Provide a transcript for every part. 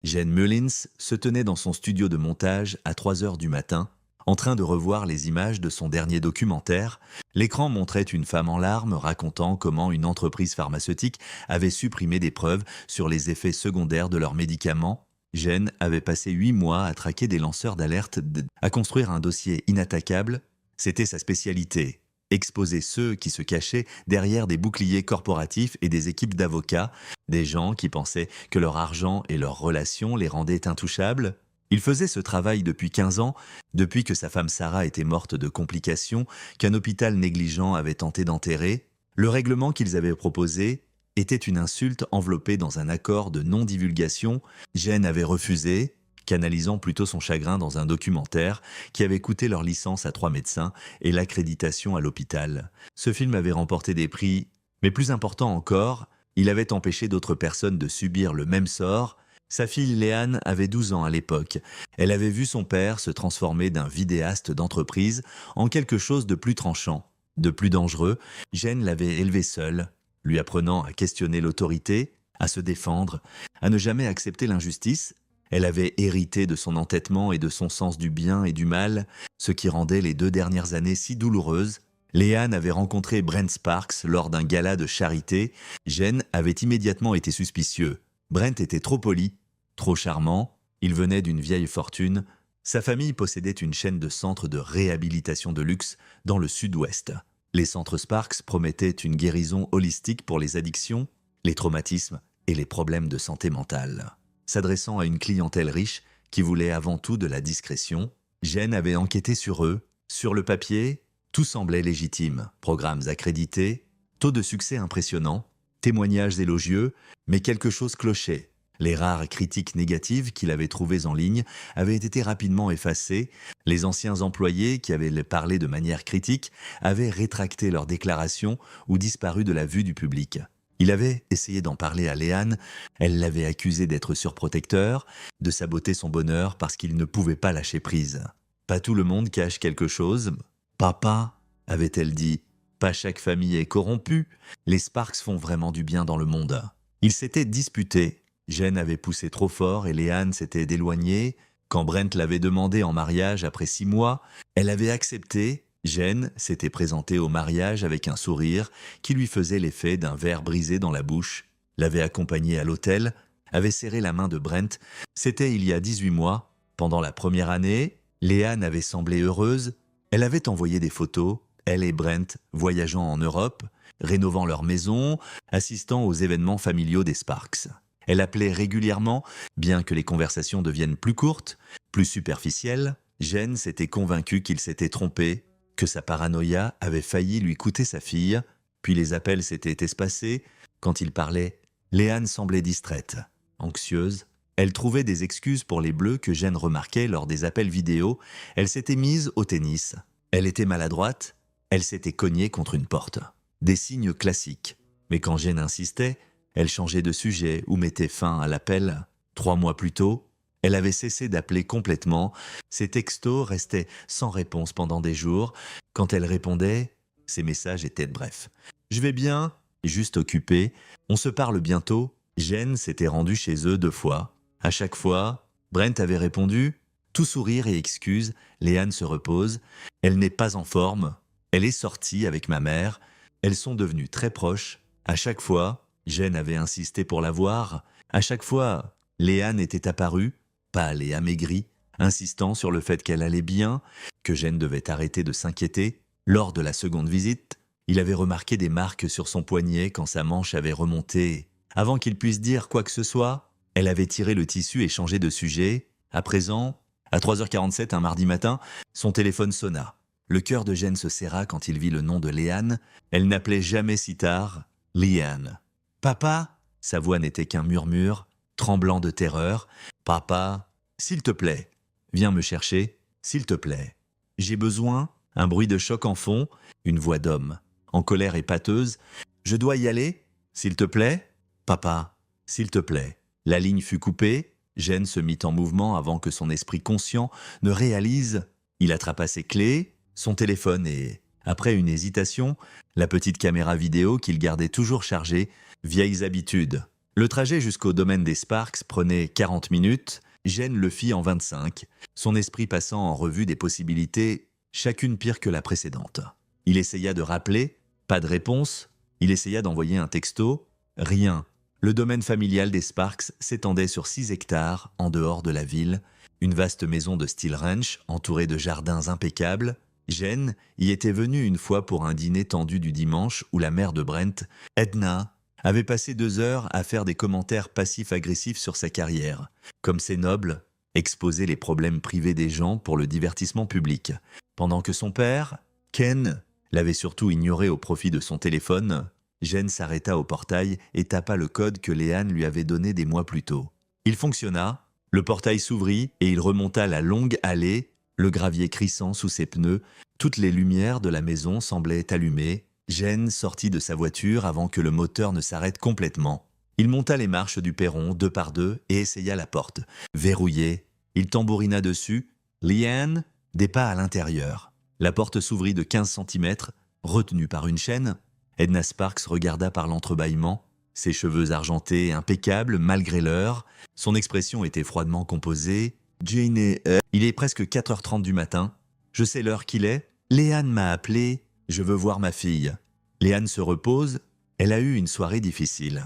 Jane Mullins se tenait dans son studio de montage à 3 heures du matin, en train de revoir les images de son dernier documentaire. L'écran montrait une femme en larmes racontant comment une entreprise pharmaceutique avait supprimé des preuves sur les effets secondaires de leurs médicaments. Jane avait passé 8 mois à traquer des lanceurs d'alerte, à construire un dossier inattaquable. C'était sa spécialité. Exposer ceux qui se cachaient derrière des boucliers corporatifs et des équipes d'avocats, des gens qui pensaient que leur argent et leurs relations les rendaient intouchables. Il faisait ce travail depuis 15 ans, depuis que sa femme Sarah était morte de complications qu'un hôpital négligent avait tenté d'enterrer. Le règlement qu'ils avaient proposé était une insulte enveloppée dans un accord de non-divulgation. Jane avait refusé, canalisant plutôt son chagrin dans un documentaire qui avait coûté leur licence à 3 médecins et l'accréditation à l'hôpital. Ce film avait remporté des prix, mais plus important encore, il avait empêché d'autres personnes de subir le même sort. Sa fille Léane avait 12 ans à l'époque. Elle avait vu son père se transformer d'un vidéaste d'entreprise en quelque chose de plus tranchant, de plus dangereux. Jane l'avait élevé seule, lui apprenant à questionner l'autorité, à se défendre, à ne jamais accepter l'injustice. Elle avait hérité de son entêtement et de son sens du bien et du mal, ce qui rendait les 2 dernières années si douloureuses. Léane avait rencontré Brent Sparks lors d'un gala de charité. Jane avait immédiatement été suspicieux. Brent était trop poli, trop charmant, il venait d'une vieille fortune. Sa famille possédait une chaîne de centres de réhabilitation de luxe dans le sud-ouest. Les centres Sparks promettaient une guérison holistique pour les addictions, les traumatismes et les problèmes de santé mentale. S'adressant à une clientèle riche qui voulait avant tout de la discrétion, Jane avait enquêté sur eux. Sur le papier, tout semblait légitime. Programmes accrédités, taux de succès impressionnants, témoignages élogieux, mais quelque chose clochait. Les rares critiques négatives qu'il avait trouvées en ligne avaient été rapidement effacées. Les anciens employés qui avaient parlé de manière critique avaient rétracté leurs déclarations ou disparu de la vue du public. Il avait essayé d'en parler à Léane, elle l'avait accusé d'être surprotecteur, de saboter son bonheur parce qu'il ne pouvait pas lâcher prise. Pas tout le monde cache quelque chose. Papa, avait-elle dit, pas chaque famille est corrompue, les Sparks font vraiment du bien dans le monde. Ils s'étaient disputés, Jane avait poussé trop fort et Léane s'était éloignée. Quand Brent l'avait demandé en mariage après 6 mois, elle avait accepté. Jane s'était présentée au mariage avec un sourire qui lui faisait l'effet d'un verre brisé dans la bouche, l'avait accompagnée à l'hôtel, avait serré la main de Brent. C'était il y a 18 mois. Pendant la première année, Léane avait semblé heureuse. Elle avait envoyé des photos, elle et Brent voyageant en Europe, rénovant leur maison, assistant aux événements familiaux des Sparks. Elle appelait régulièrement, bien que les conversations deviennent plus courtes, plus superficielles. Jane s'était convaincue qu'il s'était trompé, que sa paranoïa avait failli lui coûter sa fille, puis les appels s'étaient espacés. Quand il parlait, Léane semblait distraite, anxieuse. Elle trouvait des excuses pour les bleus que Jane remarquait lors des appels vidéo. Elle s'était mise au tennis. Elle était maladroite. Elle s'était cognée contre une porte. Des signes classiques. Mais quand Jane insistait, elle changeait de sujet ou mettait fin à l'appel. 3 mois plus tôt, elle avait cessé d'appeler complètement. Ses textos restaient sans réponse pendant des jours. Quand elle répondait, ses messages étaient brefs. « Je vais bien, juste occupée. On se parle bientôt. » Jane s'était rendue chez eux 2 fois. À chaque fois, Brent avait répondu « Tout sourire et excuse, Léane se repose. Elle n'est pas en forme. Elle est sortie avec ma mère. Elles sont devenues très proches. À chaque fois, Jane avait insisté pour la voir. À chaque fois, Léane était apparue, pâle et amaigrie, insistant sur le fait qu'elle allait bien, que Jane devait arrêter de s'inquiéter. Lors de la seconde visite, il avait remarqué des marques sur son poignet quand sa manche avait remonté. Avant qu'il puisse dire quoi que ce soit, elle avait tiré le tissu et changé de sujet. À présent, à 3h47 un mardi matin, son téléphone sonna. Le cœur de Jane se serra quand il vit le nom de Léane. Elle n'appelait jamais si tard Léane. « Papa ?» Sa voix n'était qu'un murmure, tremblant de terreur. « Papa, s'il te plaît, viens me chercher, s'il te plaît. J'ai besoin ?» Un bruit de choc en fond, une voix d'homme, en colère et pâteuse. « Je dois y aller, s'il te plaît ? Papa, s'il te plaît. » La ligne fut coupée. Jane se mit en mouvement avant que son esprit conscient ne réalise. Il attrapa ses clés, son téléphone et, après une hésitation, la petite caméra vidéo qu'il gardait toujours chargée. Vieilles habitudes. Le trajet jusqu'au domaine des Sparks prenait 40 minutes, Jen le fit en 25, son esprit passant en revue des possibilités, chacune pire que la précédente. Il essaya de rappeler, pas de réponse. Il essaya d'envoyer un texto, rien. Le domaine familial des Sparks s'étendait sur 6 hectares en dehors de la ville, une vaste maison de style ranch entourée de jardins impeccables. Jen y était venue une fois pour un dîner tendu du dimanche où la mère de Brent, Edna, avait passé 2 heures à faire des commentaires passifs-agressifs sur sa carrière. Comme c'est noble, exposer les problèmes privés des gens pour le divertissement public. Pendant que son père, Ken, l'avait surtout ignoré au profit de son téléphone, Jen s'arrêta au portail et tapa le code que Léane lui avait donné des mois plus tôt. Il fonctionna, le portail s'ouvrit et il remonta la longue allée, le gravier crissant sous ses pneus, toutes les lumières de la maison semblaient allumées. Jen sortit de sa voiture avant que le moteur ne s'arrête complètement. Il monta les marches du perron 2 par 2 et essaya la porte. Verrouillée, il tambourina dessus. « Léane » des pas à l'intérieur. La porte s'ouvrit de 15 centimètres, retenue par une chaîne. Edna Sparks regarda par l'entrebâillement, ses cheveux argentés impeccables malgré l'heure. Son expression était froidement composée. « Jane est... Il est presque 4h30 du matin. Je sais l'heure qu'il est. Léane m'a appelé. Je veux voir ma fille. Léane se repose. Elle a eu une soirée difficile.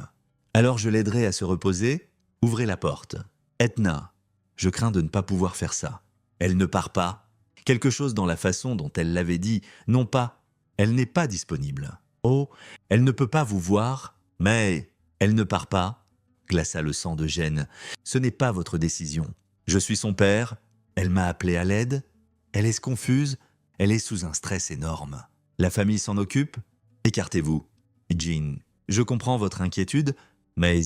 Alors je l'aiderai à se reposer. Ouvrez la porte. Edna, je crains de ne pas pouvoir faire ça. Elle ne part pas. Quelque chose dans la façon dont elle l'avait dit. Non pas. Elle n'est pas disponible. Oh, elle ne peut pas vous voir. Mais elle ne part pas. Glaça le sang de Jen. Ce n'est pas votre décision. Je suis son père. Elle m'a appelé à l'aide. Elle est confuse. Elle est sous un stress énorme. La famille s'en occupe. Écartez-vous. Jean, je comprends votre inquiétude, mais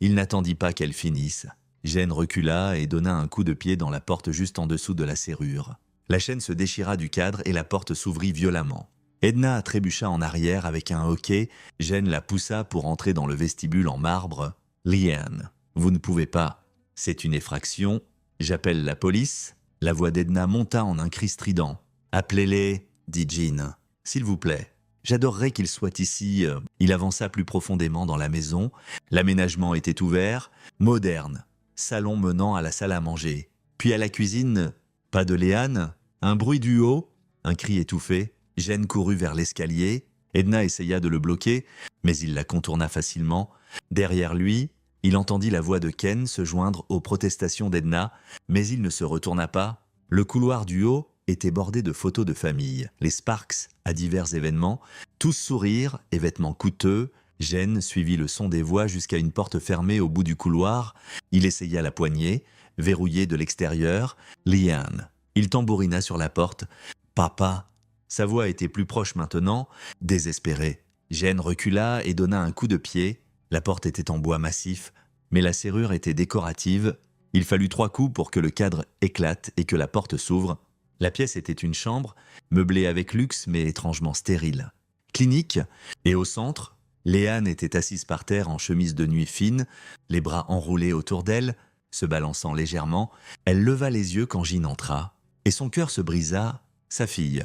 il n'attendit pas qu'elle finisse. Jen recula et donna un coup de pied dans la porte juste en dessous de la serrure. La chaîne se déchira du cadre et la porte s'ouvrit violemment. Edna trébucha en arrière avec un hoquet. Jen la poussa pour entrer dans le vestibule en marbre. « Léane, vous ne pouvez pas. C'est une effraction. J'appelle la police. » La voix d'Edna monta en un cri strident. « Appelez-les, dit Jean. S'il vous plaît. J'adorerais qu'ils soient ici. » Il avança plus profondément dans la maison. L'aménagement était ouvert, moderne. Salon menant à la salle à manger. Puis à la cuisine. Pas de Léane. Un bruit du haut. Un cri étouffé. Jen courut vers l'escalier. Edna essaya de le bloquer, mais il la contourna facilement. Derrière lui, il entendit la voix de Ken se joindre aux protestations d'Edna, mais il ne se retourna pas. Le couloir du haut était bordé de photos de famille. Les Sparks, à divers événements, tous sourires et vêtements coûteux. Jen suivit le son des voix jusqu'à une porte fermée au bout du couloir. Il essaya la poignée, verrouillée de l'extérieur. Léane. Il tambourina sur la porte. « Papa !» Sa voix était plus proche maintenant, désespérée. Jen recula et donna un coup de pied. La porte était en bois massif, mais la serrure était décorative. Il fallut 3 coups pour que le cadre éclate et que la porte s'ouvre. La pièce était une chambre, meublée avec luxe mais étrangement stérile. Clinique, et au centre, Léane était assise par terre en chemise de nuit fine, les bras enroulés autour d'elle, se balançant légèrement. Elle leva les yeux quand Jean entra, et son cœur se brisa. Sa fille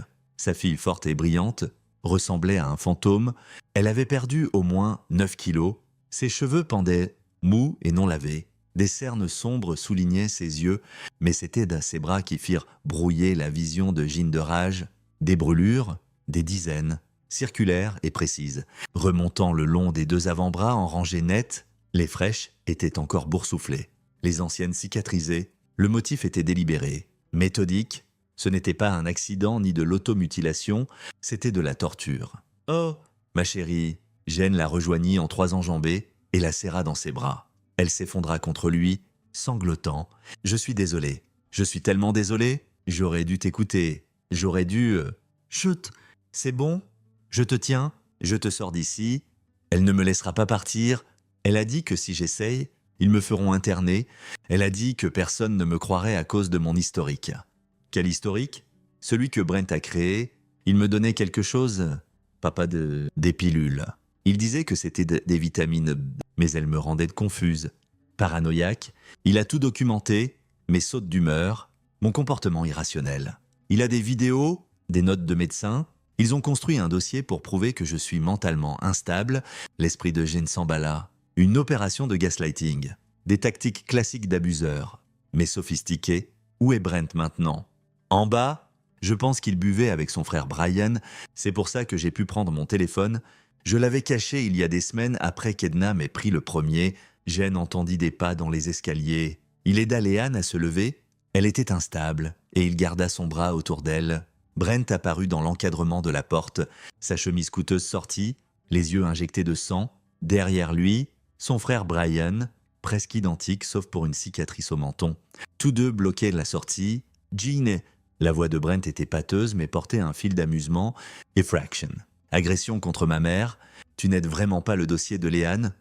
forte et brillante, ressemblait à un fantôme. Elle avait perdu au moins 9 kilos. Ses cheveux pendaient, mous et non lavés. Des cernes sombres soulignaient ses yeux, mais c'était ses bras qui firent brouiller la vision de Jean de rage. Des brûlures, des dizaines, circulaires et précises, remontant le long des 2 avant-bras en rangées nettes. Les fraîches étaient encore boursouflées, les anciennes cicatrisées. Le motif était délibéré, méthodique. Ce n'était pas un accident ni de l'automutilation, c'était de la torture. « Oh, ma chérie !» Jen la rejoignit en 3 enjambées et la serra dans ses bras. Elle s'effondra contre lui, sanglotant. « Je suis désolé. Je suis tellement désolé. J'aurais dû t'écouter. J'aurais dû... Chut, c'est bon. Je te tiens. Je te sors d'ici. Elle ne me laissera pas partir. Elle a dit que si j'essaye, ils me feront interner. Elle a dit que personne ne me croirait à cause de mon historique. » Quel historique? Celui que Brent a créé. Il me donnait quelque chose, des pilules. Il disait que c'était des vitamines B, mais elles me rendaient confuse. Paranoïaque, il a tout documenté, mes sautes d'humeur, mon comportement irrationnel. Il a des vidéos, des notes de médecins. Ils ont construit un dossier pour prouver que je suis mentalement instable. L'esprit de Jean s'emballa. Une opération de gaslighting. Des tactiques classiques d'abuseurs, mais sophistiquées. Où est Brent maintenant? En bas? Je pense qu'il buvait avec son frère Brian. C'est pour ça que j'ai pu prendre mon téléphone. Je l'avais caché il y a des semaines après qu'Edna m'ait pris le premier. Jen entendit des pas dans les escaliers. Il aida Léane à se lever. Elle était instable, et il garda son bras autour d'elle. Brent apparut dans l'encadrement de la porte, sa chemise coûteuse sortie, les yeux injectés de sang. Derrière lui, son frère Brian, presque identique sauf pour une cicatrice au menton. Tous deux bloquaient la sortie. Jean, la voix de Brent était pâteuse mais portait un fil d'amusement. Effraction. Agression contre ma mère. Tu n'aides vraiment pas le dossier de Léane?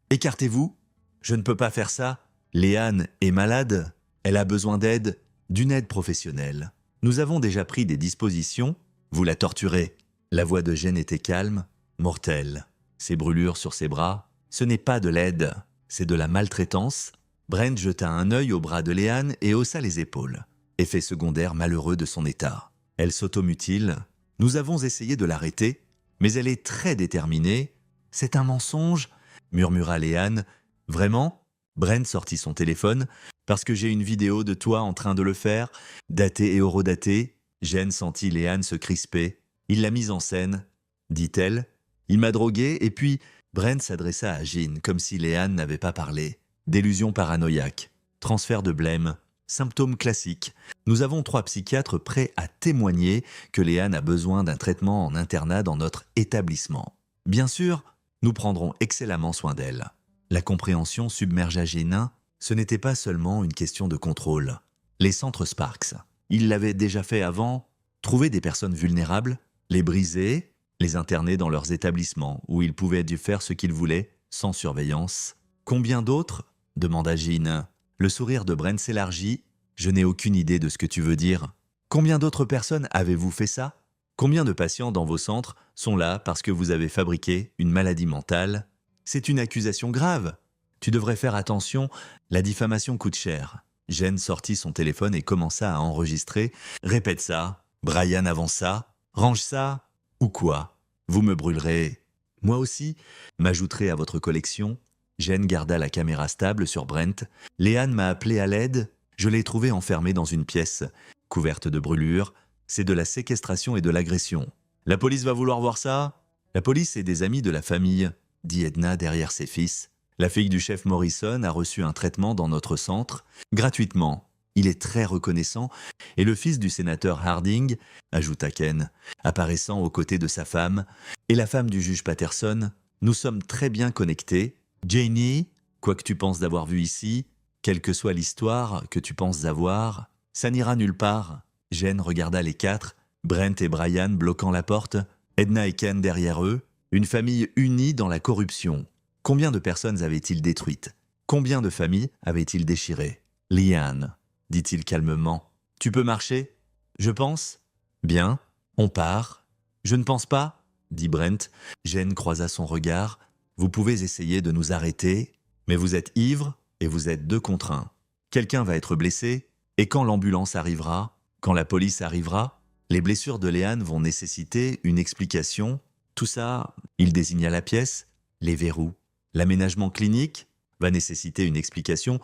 Écartez-vous. Je ne peux pas faire ça. Léane est malade. Elle a besoin d'aide, d'une aide professionnelle. Nous avons déjà pris des dispositions. Vous la torturez. La voix de Jen était calme, mortelle. Ses brûlures sur ses bras. Ce n'est pas de l'aide, c'est de la maltraitance. Brent jeta un œil au bras de Léane et haussa les épaules. Effet secondaire malheureux de son état. Elle s'automutile. Nous avons essayé de l'arrêter, mais elle est très déterminée. C'est un mensonge, murmura Léane. Vraiment? Brent sortit son téléphone. Parce que j'ai une vidéo de toi en train de le faire, datée et horodatée. Jen sentit Léane se crisper. Il l'a mise en scène, dit-elle. Il m'a drogué et puis Brent s'adressa à Jean comme si Léane n'avait pas parlé. Délusion paranoïaque, transfert de blême, symptômes classiques. Nous avons 3 psychiatres prêts à témoigner que Léane a besoin d'un traitement en internat dans notre établissement. Bien sûr, nous prendrons excellemment soin d'elle. La compréhension submergea Jean. Ce n'était pas seulement une question de contrôle. Les centres Sparks, ils l'avaient déjà fait avant, trouver des personnes vulnérables, les briser, les interner dans leurs établissements où ils pouvaient faire ce qu'ils voulaient, sans surveillance. Combien d'autres? Demanda Jean. Le sourire de Brent s'élargit. Je n'ai aucune idée de ce que tu veux dire. Combien d'autres personnes avez-vous fait ça? Combien de patients dans vos centres sont là parce que vous avez fabriqué une maladie mentale? C'est une accusation grave. Tu devrais faire attention, la diffamation coûte cher. Jen sortit son téléphone et commença à enregistrer. Répète ça, Brian avant ça, range ça, ou quoi? Vous me brûlerez. Moi aussi, m'ajouterez à votre collection. Jen garda la caméra stable sur Brent. Léane m'a appelé à l'aide. Je l'ai trouvé enfermé dans une pièce, couverte de brûlures. C'est de la séquestration et de l'agression. La police va vouloir voir ça? La police est des amis de la famille, dit Edna derrière ses fils. La fille du chef Morrison a reçu un traitement dans notre centre, gratuitement. Il est très reconnaissant, et le fils du sénateur Harding, ajouta Ken, apparaissant aux côtés de sa femme, et la femme du juge Patterson, nous sommes très bien connectés. Janie, quoi que tu penses d'avoir vu ici, quelle que soit l'histoire que tu penses avoir, ça n'ira nulle part. Jen regarda les 4, Brent et Brian bloquant la porte, Edna et Ken derrière eux, une famille unie dans la corruption. Combien de personnes avait-il détruites? Combien de familles avait-il déchirées? Léane, dit-il calmement. Tu peux marcher? Je pense. Bien, on part. Je ne pense pas, dit Brent. Jen croisa son regard. Vous pouvez essayer de nous arrêter, mais vous êtes ivre et vous êtes 2 contre 1. Quelqu'un va être blessé, et quand l'ambulance arrivera, quand la police arrivera, les blessures de Léane vont nécessiter une explication. Tout ça, il désigna la pièce, les verrous. L'aménagement clinique va nécessiter une explication.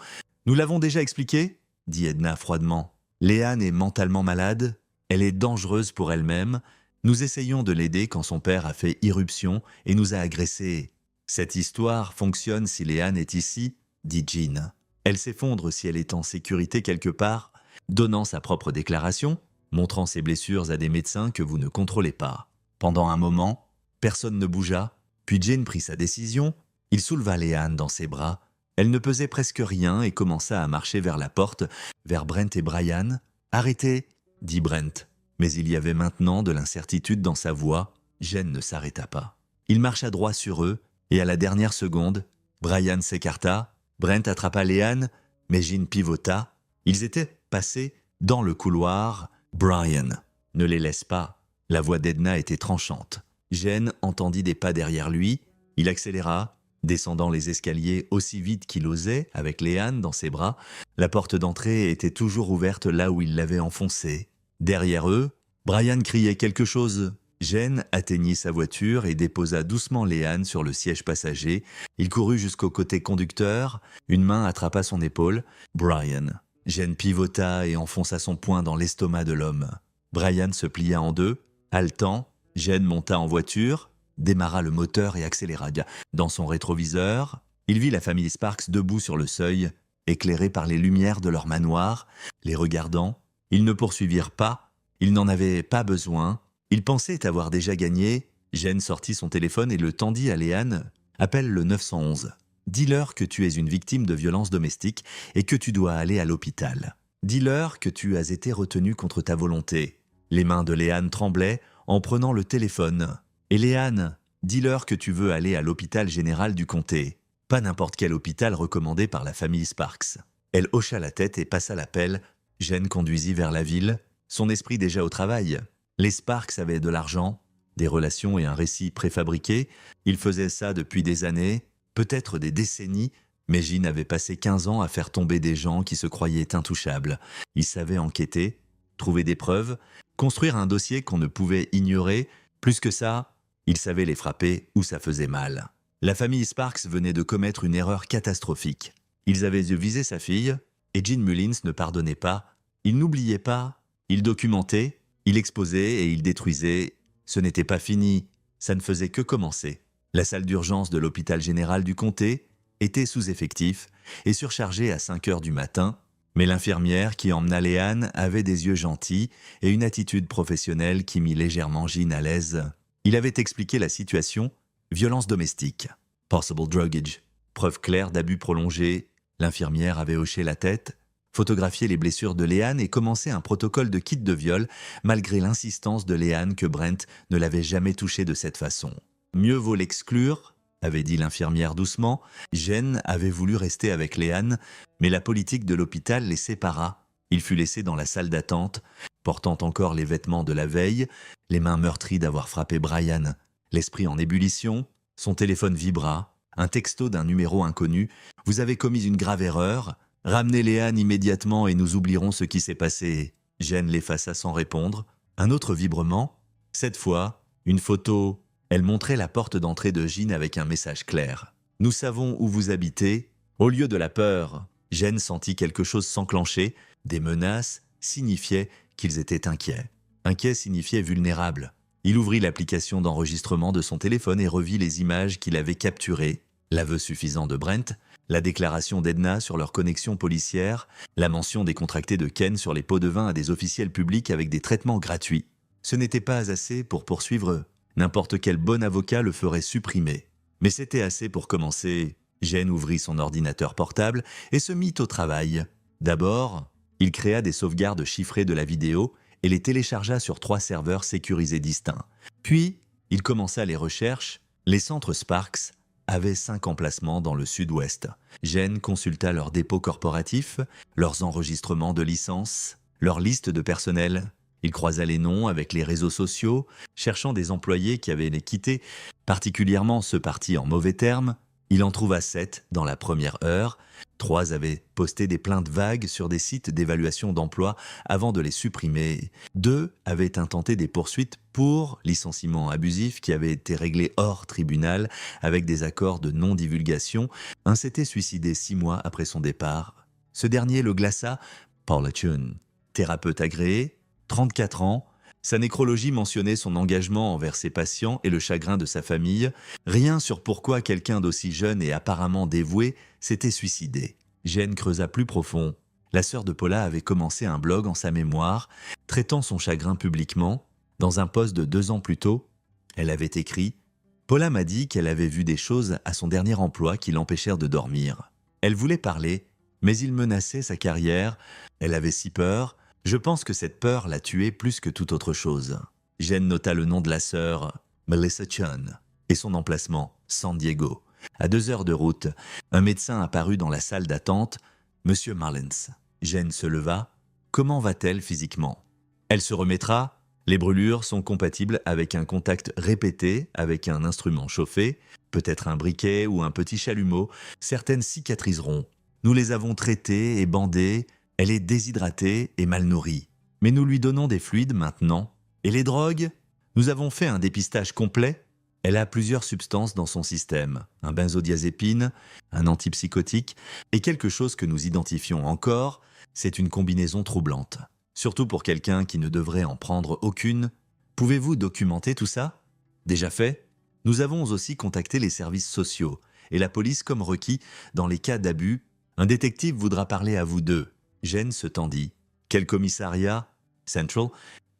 Nous l'avons déjà expliqué, dit Edna froidement. Léane est mentalement malade, elle est dangereuse pour elle-même. Nous essayons de l'aider quand son père a fait irruption et nous a agressés. Cette histoire fonctionne si Léane est ici, dit Jean. Elle s'effondre si elle est en sécurité quelque part, donnant sa propre déclaration, montrant ses blessures à des médecins que vous ne contrôlez pas. Pendant un moment, personne ne bougea, puis Jean prit sa décision. Il souleva Léane dans ses bras. Elle ne pesait presque rien et commença à marcher vers la porte, vers Brent et Brian. « Arrêtez !» dit Brent. Mais il y avait maintenant de l'incertitude dans sa voix. Jen ne s'arrêta pas. Il marcha droit sur eux, et à la dernière seconde, Brian s'écarta, Brent attrapa Léane, mais Jean pivota. Ils étaient passés dans le couloir. « Brian, ne les laisse pas !» La voix d'Edna était tranchante. Jen entendit des pas derrière lui. Il accéléra, descendant les escaliers aussi vite qu'il osait, avec Léane dans ses bras. La porte d'entrée était toujours ouverte là où il l'avait enfoncée. Derrière eux, Brian criait quelque chose. Jen atteignit sa voiture et déposa doucement Léane sur le siège passager. Il courut jusqu'au côté conducteur, une main attrapa son épaule. Brian. Jen pivota et enfonça son poing dans l'estomac de l'homme. Brian se plia en deux. Haletant, Jen monta en voiture, démarra le moteur et accéléra. Dans son rétroviseur, il vit la famille Sparks debout sur le seuil, éclairés par les lumières de leur manoir. Les regardant, ils ne poursuivirent pas, ils n'en avaient pas besoin. Ils pensaient avoir déjà gagné. Jen sortit son téléphone et le tendit à Léane. « Appelle le 911. Dis-leur que tu es une victime de violences domestiques et que tu dois aller à l'hôpital. Dis-leur que tu as été retenu contre ta volonté. » Les mains de Léane tremblaient en prenant le téléphone. « Et Léane, dis-leur que tu veux aller à l'hôpital général du comté. Pas n'importe quel hôpital recommandé par la famille Sparks. » Elle hocha la tête et passa l'appel. Jen conduisit vers la ville, son esprit déjà au travail. Les Sparks avaient de l'argent, des relations et un récit préfabriqué. Ils faisaient ça depuis des années, peut-être des décennies, mais Jean avait passé 15 ans à faire tomber des gens qui se croyaient intouchables. Il savait enquêter, trouver des preuves, construire un dossier qu'on ne pouvait ignorer. Plus que ça, il savait les frapper où ça faisait mal. La famille Sparks venait de commettre une erreur catastrophique. Ils avaient visé sa fille, et Jean Mullins ne pardonnait pas. Il n'oubliait pas, il documentait, il exposait et il détruisait. Ce n'était pas fini, ça ne faisait que commencer. La salle d'urgence de l'hôpital général du comté était sous-effectif et surchargée à 5 heures du matin, mais l'infirmière qui emmena Léane avait des yeux gentils et une attitude professionnelle qui mit légèrement Jean à l'aise. Il avait expliqué la situation, violence domestique, possible druggage, preuve claire d'abus prolongés. L'infirmière avait hoché la tête, photographié les blessures de Léane et commencé un protocole de kit de viol, malgré l'insistance de Léane que Brent ne l'avait jamais touché de cette façon. Mieux vaut l'exclure, avait dit l'infirmière doucement. Jen avait voulu rester avec Léane, mais la politique de l'hôpital les sépara. Il fut laissé dans la salle d'attente, portant encore les vêtements de la veille, les mains meurtries d'avoir frappé Brian. L'esprit en ébullition, son téléphone vibra, un texto d'un numéro inconnu. « Vous avez commis une grave erreur. Ramenez Léane immédiatement et nous oublierons ce qui s'est passé. » Jen l'effaça sans répondre. Un autre vibrement. Cette fois, une photo. Elle montrait la porte d'entrée de Jean avec un message clair. « Nous savons où vous habitez. » Au lieu de la peur, Jen sentit quelque chose s'enclencher. Des menaces signifiaient qu'ils étaient inquiets. Inquiet signifiait vulnérable. Il ouvrit l'application d'enregistrement de son téléphone et revit les images qu'il avait capturées. L'aveu suffisant de Brent, la déclaration d'Edna sur leur connexion policière, la mention décontractée de Ken sur les pots de vin à des officiels publics avec des traitements gratuits. Ce n'était pas assez pour poursuivre. N'importe quel bon avocat le ferait supprimer. Mais c'était assez pour commencer. Jen ouvrit son ordinateur portable et se mit au travail. D'abord, il créa des sauvegardes chiffrées de la vidéo et les téléchargea sur 3 serveurs sécurisés distincts. Puis, il commença les recherches. Les centres Sparks avaient 5 emplacements dans le sud-ouest. Jen consulta leurs dépôts corporatifs, leurs enregistrements de licences, leur liste de personnel. Il croisa les noms avec les réseaux sociaux, cherchant des employés qui avaient les quittés, particulièrement ceux partis en mauvais termes. Il en trouva 7 dans la première heure. 3 avaient posté des plaintes vagues sur des sites d'évaluation d'emploi avant de les supprimer. 2 avaient intenté des poursuites pour licenciement abusif qui avaient été réglés hors tribunal avec des accords de non-divulgation. Un s'était suicidé 6 mois après son départ. Ce dernier le glaça. Paula Chun, thérapeute agréé, 34 ans. Sa nécrologie mentionnait son engagement envers ses patients et le chagrin de sa famille. Rien sur pourquoi quelqu'un d'aussi jeune et apparemment dévoué s'était suicidé. Jen creusa plus profond. La sœur de Paula avait commencé un blog en sa mémoire, traitant son chagrin publiquement. Dans un post de 2 ans plus tôt, elle avait écrit « Paula m'a dit qu'elle avait vu des choses à son dernier emploi qui l'empêchèrent de dormir. Elle voulait parler, mais il menaçait sa carrière. Elle avait si peur. Je pense que cette peur l'a tuée plus que toute autre chose. » Jen nota le nom de la sœur, Melissa Chun, et son emplacement, San Diego. À 2 heures de route, un médecin apparut dans la salle d'attente. « Monsieur Mullins. » Jen se leva. « Comment va-t-elle physiquement ?»« Elle se remettra. Les brûlures sont compatibles avec un contact répété avec un instrument chauffé, peut-être un briquet ou un petit chalumeau. Certaines cicatriseront. Nous les avons traitées et bandées. Elle est déshydratée et mal nourrie. Mais nous lui donnons des fluides maintenant. Et les drogues ? Nous avons fait un dépistage complet. Elle a plusieurs substances dans son système, un benzodiazépine, un antipsychotique et quelque chose que nous identifions encore, c'est une combinaison troublante. Surtout pour quelqu'un qui ne devrait en prendre aucune. Pouvez-vous documenter tout ça? Déjà fait? Nous avons aussi contacté les services sociaux et la police comme requis dans les cas d'abus. Un détective voudra parler à vous deux. Jen se tendit. Quel commissariat? Central.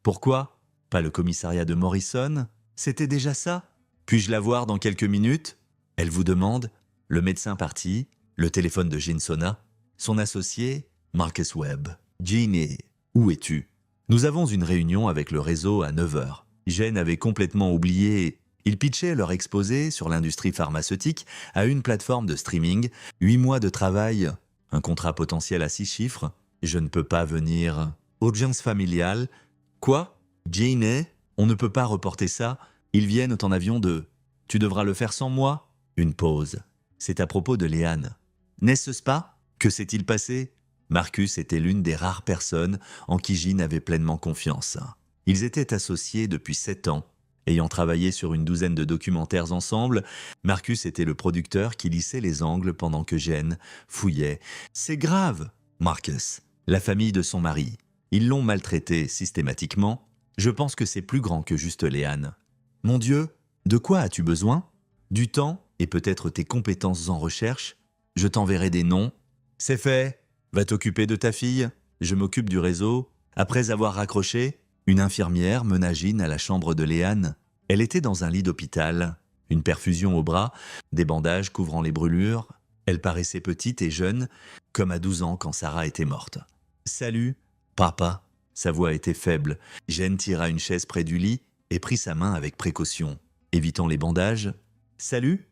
Pourquoi? Pas le commissariat de Morrison? C'était déjà ça? Puis-je la voir dans quelques minutes? Elle vous demande. Le médecin partit. Le téléphone de Jean sonna. Son associé, Marcus Webb. Jean, où es-tu? Nous avons une réunion avec le réseau à 9 heures. Jen avait complètement oublié. Ils pitchaient leur exposé sur l'industrie pharmaceutique à une plateforme de streaming. 8 mois de travail, un contrat potentiel à 6 chiffres. Je ne peux pas venir. Urgence familiale. Quoi? Jane, on ne peut pas reporter ça. Ils viennent en avion de... Tu devras le faire sans moi? Une pause. C'est à propos de Léane. N'est-ce pas? Que s'est-il passé? Marcus était l'une des rares personnes en qui Jean avait pleinement confiance. Ils étaient associés depuis 7 ans. Ayant travaillé sur une douzaine de documentaires ensemble, Marcus était le producteur qui lissait les angles pendant que Jean fouillait. C'est grave, Marcus. La famille de son mari. Ils l'ont maltraité systématiquement. Je pense que c'est plus grand que juste Léane. Mon Dieu, de quoi as-tu besoin? Du temps et peut-être tes compétences en recherche? Je t'enverrai des noms. C'est fait. Va t'occuper de ta fille. Je m'occupe du réseau. Après avoir raccroché, une infirmière mena Jean à la chambre de Léane. Elle était dans un lit d'hôpital. Une perfusion au bras, des bandages couvrant les brûlures. Elle paraissait petite et jeune, comme à 12 ans quand Sarah était morte. « Salut, papa !» Sa voix était faible. Jean tira une chaise près du lit et prit sa main avec précaution, évitant les bandages. « Salut,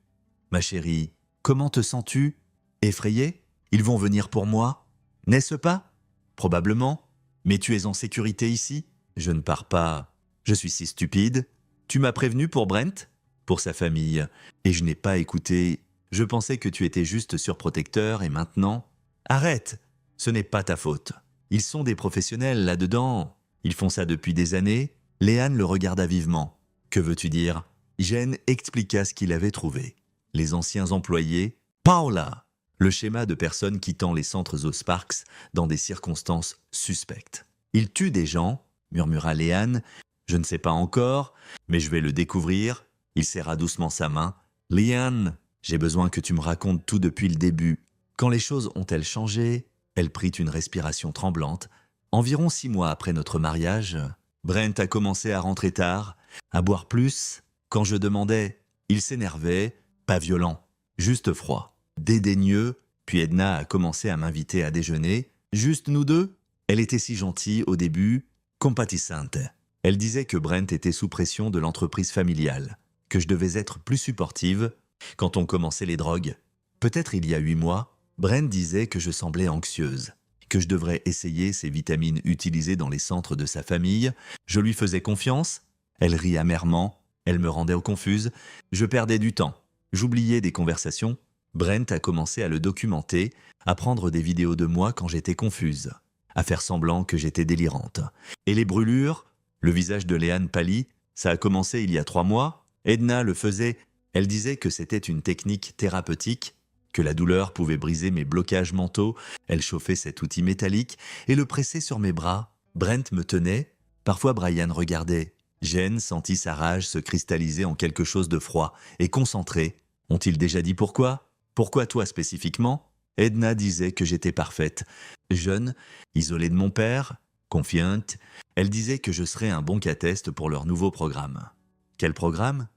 ma chérie, comment te sens-tu? Effrayée? Ils vont venir pour moi? N'est-ce pas? Probablement. Mais tu es en sécurité ici? Je ne pars pas. Je suis si stupide. Tu m'as prévenu pour Brent? Pour sa famille. Et je n'ai pas écouté. Je pensais que tu étais juste surprotecteur et maintenant... Arrête! Ce n'est pas ta faute. Ils sont des professionnels là-dedans. Ils font ça depuis des années. Léane le regarda vivement. Que veux-tu dire? Jen expliqua ce qu'il avait trouvé. Les anciens employés. Paula! Le schéma de personnes quittant les centres Sparks dans des circonstances suspectes. Ils tuent des gens, murmura Léane. Je ne sais pas encore, mais je vais le découvrir. Il serra doucement sa main. Léane, j'ai besoin que tu me racontes tout depuis le début. Quand les choses ont-elles changé? Elle prit une respiration tremblante. Environ 6 mois après notre mariage, Brent a commencé à rentrer tard, à boire plus. Quand je demandais, il s'énervait, pas violent, juste froid, dédaigneux. Puis Edna a commencé à m'inviter à déjeuner. Juste nous deux. Elle était si gentille au début, compatissante. Elle disait que Brent était sous pression de l'entreprise familiale, que je devais être plus supportive quand on commençait les drogues. Peut-être il y a 8 mois, Brent disait que je semblais anxieuse, que je devrais essayer ces vitamines utilisées dans les centres de sa famille. Je lui faisais confiance. Elle rit amèrement. Elle me rendait confuse. Je perdais du temps. J'oubliais des conversations. Brent a commencé à le documenter, à prendre des vidéos de moi quand j'étais confuse, à faire semblant que j'étais délirante. Et les brûlures, le visage de Léane pâlit, ça a commencé il y a 3 mois. Edna le faisait. Elle disait que c'était une technique thérapeutique, que la douleur pouvait briser mes blocages mentaux. Elle chauffait cet outil métallique et le pressait sur mes bras. Brent me tenait. Parfois Brian regardait. Jen sentit sa rage se cristalliser en quelque chose de froid et concentré. Ont-ils déjà dit pourquoi? Pourquoi toi spécifiquement? Edna disait que j'étais parfaite. Jeune, isolée de mon père, confiante, elle disait que je serais un bon cateste pour leur nouveau programme. Quel programme?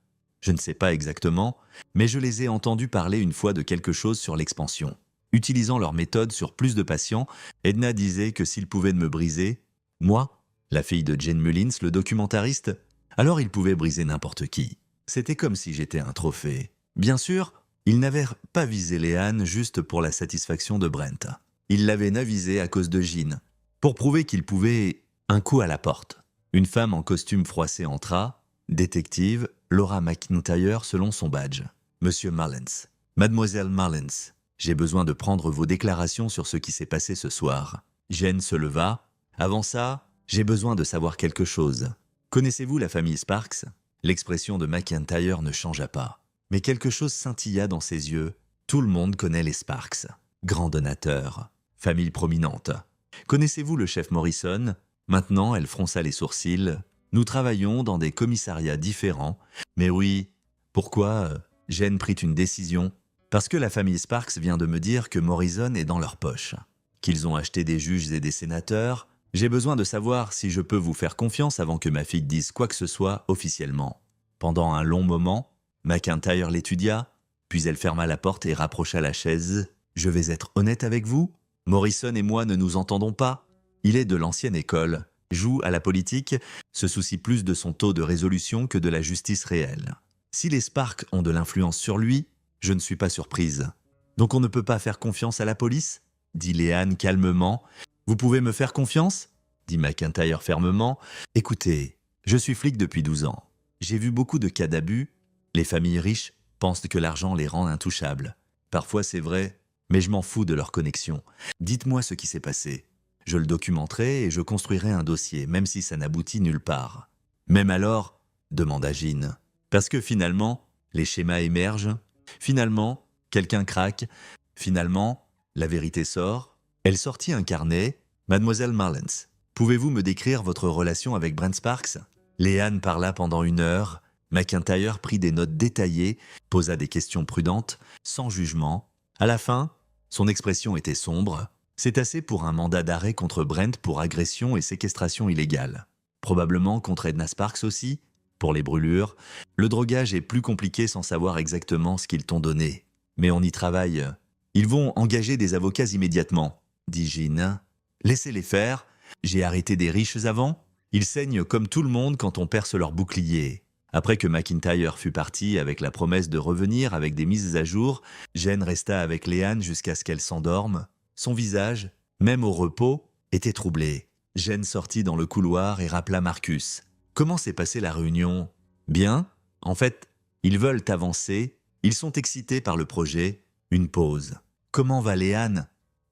Je ne sais pas exactement, mais je les ai entendus parler une fois de quelque chose sur l'expansion. Utilisant leur méthode sur plus de patients, Edna disait que s'ils pouvaient me briser, moi, la fille de Jane Mullins, le documentariste, alors ils pouvaient briser n'importe qui. C'était comme si j'étais un trophée. Bien sûr, ils n'avaient pas visé Léane juste pour la satisfaction de Brent. Ils l'avaient navisé à cause de Jean, pour prouver qu'il pouvait un coup à la porte. Une femme en costume froissé entra, détective, Laura McIntyre selon son badge. Monsieur Mullins, Mademoiselle Mullins, j'ai besoin de prendre vos déclarations sur ce qui s'est passé ce soir. Jane se leva. Avant ça, j'ai besoin de savoir quelque chose. Connaissez-vous la famille Sparks? L'expression de McIntyre ne changea pas. Mais quelque chose scintilla dans ses yeux. Tout le monde connaît les Sparks. Grands donateurs. Famille prominente. Connaissez-vous le chef Morrison? Maintenant, elle fronça les sourcils. Nous travaillons dans des commissariats différents. Mais oui, pourquoi Jane prit une décision. Parce que la famille Sparks vient de me dire que Morrison est dans leur poche. Qu'ils ont acheté des juges et des sénateurs. J'ai besoin de savoir si je peux vous faire confiance avant que ma fille dise quoi que ce soit officiellement. Pendant un long moment, McIntyre l'étudia, puis elle ferma la porte et rapprocha la chaise. Je vais être honnête avec vous, Morrison et moi ne nous entendons pas. Il est de l'ancienne école, joue à la politique, se soucie plus de son taux de résolution que de la justice réelle. Si les Sparks ont de l'influence sur lui, je ne suis pas surprise. Donc on ne peut pas faire confiance à la police? Dit Léane calmement. Vous pouvez me faire confiance? Dit McIntyre fermement. Écoutez, je suis flic depuis 12 ans. J'ai vu beaucoup de cas d'abus. Les familles riches pensent que l'argent les rend intouchables. Parfois c'est vrai, mais je m'en fous de leur connexion. Dites-moi ce qui s'est passé. Je le documenterai et je construirai un dossier, même si ça n'aboutit nulle part. Même alors, demanda Jean. Parce que finalement, les schémas émergent. Finalement, quelqu'un craque. Finalement, la vérité sort. Elle sortit un carnet. Mademoiselle Mullins, pouvez-vous me décrire votre relation avec Brent Sparks? Léane parla pendant 1 heure. McIntyre prit des notes détaillées, posa des questions prudentes, sans jugement. À la fin, son expression était sombre. C'est assez pour un mandat d'arrêt contre Brent pour agression et séquestration illégale. Probablement contre Edna Sparks aussi, pour les brûlures. Le drogage est plus compliqué sans savoir exactement ce qu'ils t'ont donné. Mais on y travaille. Ils vont engager des avocats immédiatement, dit Jean. Laissez-les faire. J'ai arrêté des riches avant. Ils saignent comme tout le monde quand on perce leur bouclier. Après que McIntyre fut parti avec la promesse de revenir avec des mises à jour, Jane resta avec Léane jusqu'à ce qu'elle s'endorme. Son visage, même au repos, était troublé. Jane sortit dans le couloir et rappela Marcus. Comment s'est passée la réunion? Bien. En fait, ils veulent avancer. Ils sont excités par le projet. Une pause. Comment va Léane?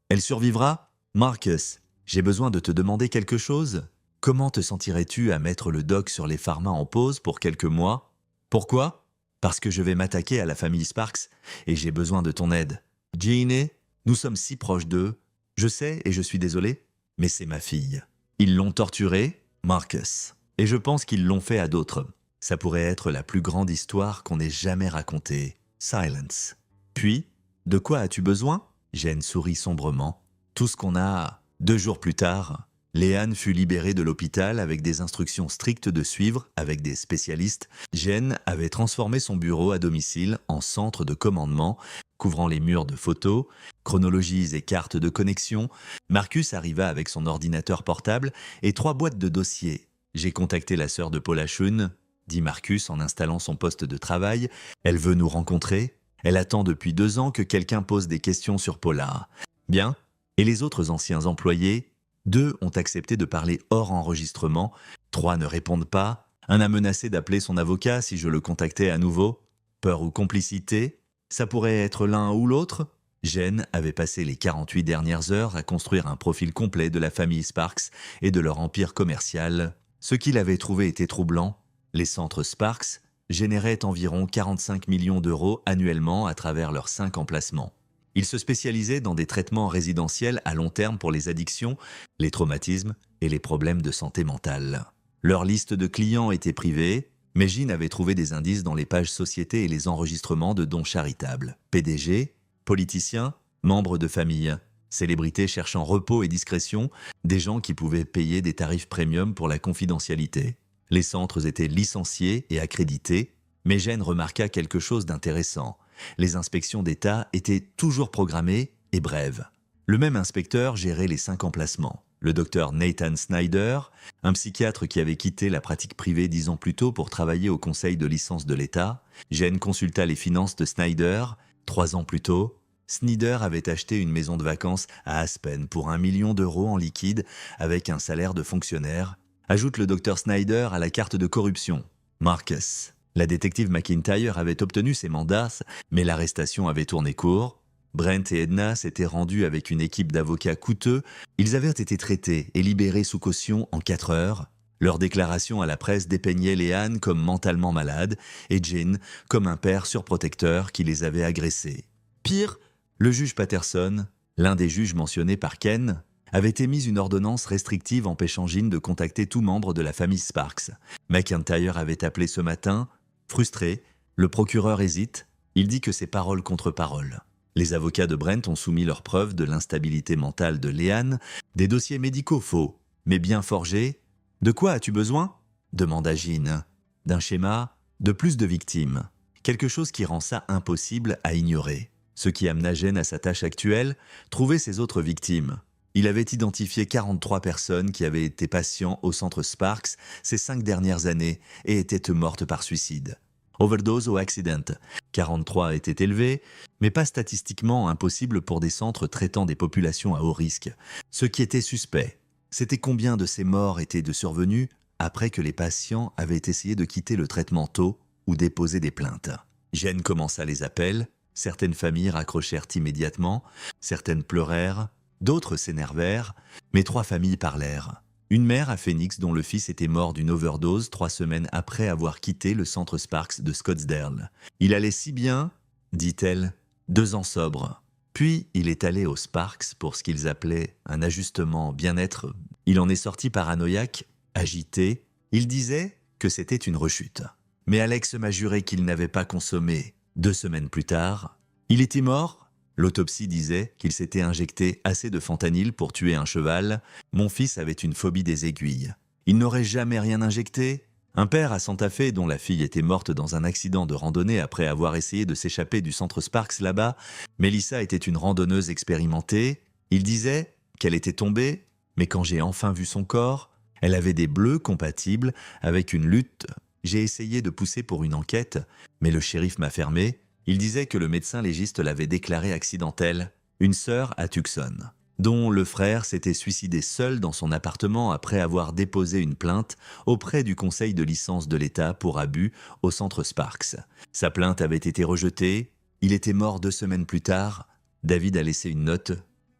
Elle survivra? Marcus, j'ai besoin de te demander quelque chose. Comment te sentirais-tu à mettre le doc sur les pharma en pause pour quelques mois? Pourquoi? Parce que je vais m'attaquer à la famille Sparks et j'ai besoin de ton aide. Jeannie, nous sommes si proches d'eux. Je sais et je suis désolé, mais c'est ma fille. Ils l'ont torturée, Marcus, et je pense qu'ils l'ont fait à d'autres. Ça pourrait être la plus grande histoire qu'on ait jamais racontée. Silence. Puis, de quoi as-tu besoin? Jane sourit sombrement. Tout ce qu'on a. 2 jours plus tard, Léane fut libérée de l'hôpital avec des instructions strictes de suivre avec des spécialistes. Jane avait transformé son bureau à domicile en centre de commandement, couvrant les murs de photos, chronologies et cartes de connexion. Marcus arriva avec son ordinateur portable et 3 boîtes de dossiers. J'ai contacté la sœur de Paula Schön, dit Marcus en installant son poste de travail. Elle veut nous rencontrer. Elle attend depuis 2 ans que quelqu'un pose des questions sur Paula. Bien. Et les autres anciens employés? 2 ont accepté de parler hors enregistrement. 3 ne répondent pas. Un a menacé d'appeler son avocat si je le contactais à nouveau. Peur ou complicité? Ça pourrait être l'un ou l'autre. Jane avait passé les 48 dernières heures à construire un profil complet de la famille Sparks et de leur empire commercial. Ce qu'il avait trouvé était troublant. Les centres Sparks généraient environ 45 millions d'euros annuellement à travers leurs 5 emplacements. Ils se spécialisaient dans des traitements résidentiels à long terme pour les addictions, les traumatismes et les problèmes de santé mentale. Leur liste de clients était privée, mais Jean avait trouvé des indices dans les pages sociétés et les enregistrements de dons charitables. PDG, politiciens, membres de famille, célébrités cherchant repos et discrétion, des gens qui pouvaient payer des tarifs premium pour la confidentialité. Les centres étaient licenciés et accrédités, mais Jane remarqua quelque chose d'intéressant. Les inspections d'État étaient toujours programmées et brèves. Le même inspecteur gérait les 5 emplacements. Le docteur Nathan Snyder, un psychiatre qui avait quitté la pratique privée 10 ans plus tôt pour travailler au conseil de licence de l'État. Jane consulta les finances de Snyder. 3 ans plus tôt, Snyder avait acheté une maison de vacances à Aspen pour 1 million d'euros en liquide avec un salaire de fonctionnaire. Ajoute le docteur Snyder à la carte de corruption. Marcus. La détective McIntyre avait obtenu ses mandats, mais l'arrestation avait tourné court. Brent et Edna s'étaient rendus avec une équipe d'avocats coûteux. Ils avaient été traités et libérés sous caution en 4 heures. Leurs déclarations à la presse dépeignaient Leanne comme mentalement malade et Jean comme un père surprotecteur qui les avait agressés. Pire, le juge Patterson, l'un des juges mentionnés par Ken, avait émis une ordonnance restrictive empêchant Jean de contacter tout membre de la famille Sparks. McIntyre avait appelé ce matin, frustré, le procureur hésite, il dit que c'est parole contre parole. Les avocats de Brent ont soumis leurs preuves de l'instabilité mentale de Leanne, des dossiers médicaux faux, mais bien forgés. De quoi as-tu besoin ? Demanda Jean. D'un schéma, de plus de victimes. Quelque chose qui rend ça impossible à ignorer. Ce qui amena Jean à sa tâche actuelle, trouver ses autres victimes. Il avait identifié 43 personnes qui avaient été patients au centre Sparks ces 5 dernières années et étaient mortes par suicide. Overdose ou accident. 43 étaient élevés, mais pas statistiquement impossible pour des centres traitant des populations à haut risque. Ce qui était suspect, c'était combien de ces morts étaient de survenus après que les patients avaient essayé de quitter le traitement tôt ou déposer des plaintes. Jean commença les appels, certaines familles raccrochèrent immédiatement, certaines pleurèrent, d'autres s'énervèrent, mais 3 familles parlèrent. Une mère à Phoenix dont le fils était mort d'une overdose 3 semaines après avoir quitté le centre Sparks de Scottsdale. « Il allait si bien, dit-elle, 2 ans sobre. Puis il est allé au Sparks pour ce qu'ils appelaient un ajustement bien-être. Il en est sorti paranoïaque, agité. Il disait que c'était une rechute. Mais Alex m'a juré qu'il n'avait pas consommé. 2 semaines plus tard, il était mort. L'autopsie disait qu'il s'était injecté assez de fentanyl pour tuer un cheval. Mon fils avait une phobie des aiguilles. Il n'aurait jamais rien injecté. Un père à Santa Fe dont la fille était morte dans un accident de randonnée après avoir essayé de s'échapper du centre Sparks là-bas. Melissa était une randonneuse expérimentée. Il disait qu'elle était tombée, mais quand j'ai enfin vu son corps, elle avait des bleus compatibles avec une lutte. J'ai essayé de pousser pour une enquête, mais le shérif m'a fermé. Il disait que le médecin légiste l'avait déclarée accidentelle, une sœur à Tucson, dont le frère s'était suicidé seul dans son appartement après avoir déposé une plainte auprès du conseil de licence de l'État pour abus au centre Sparks. Sa plainte avait été rejetée, il était mort 2 semaines plus tard. David a laissé une note,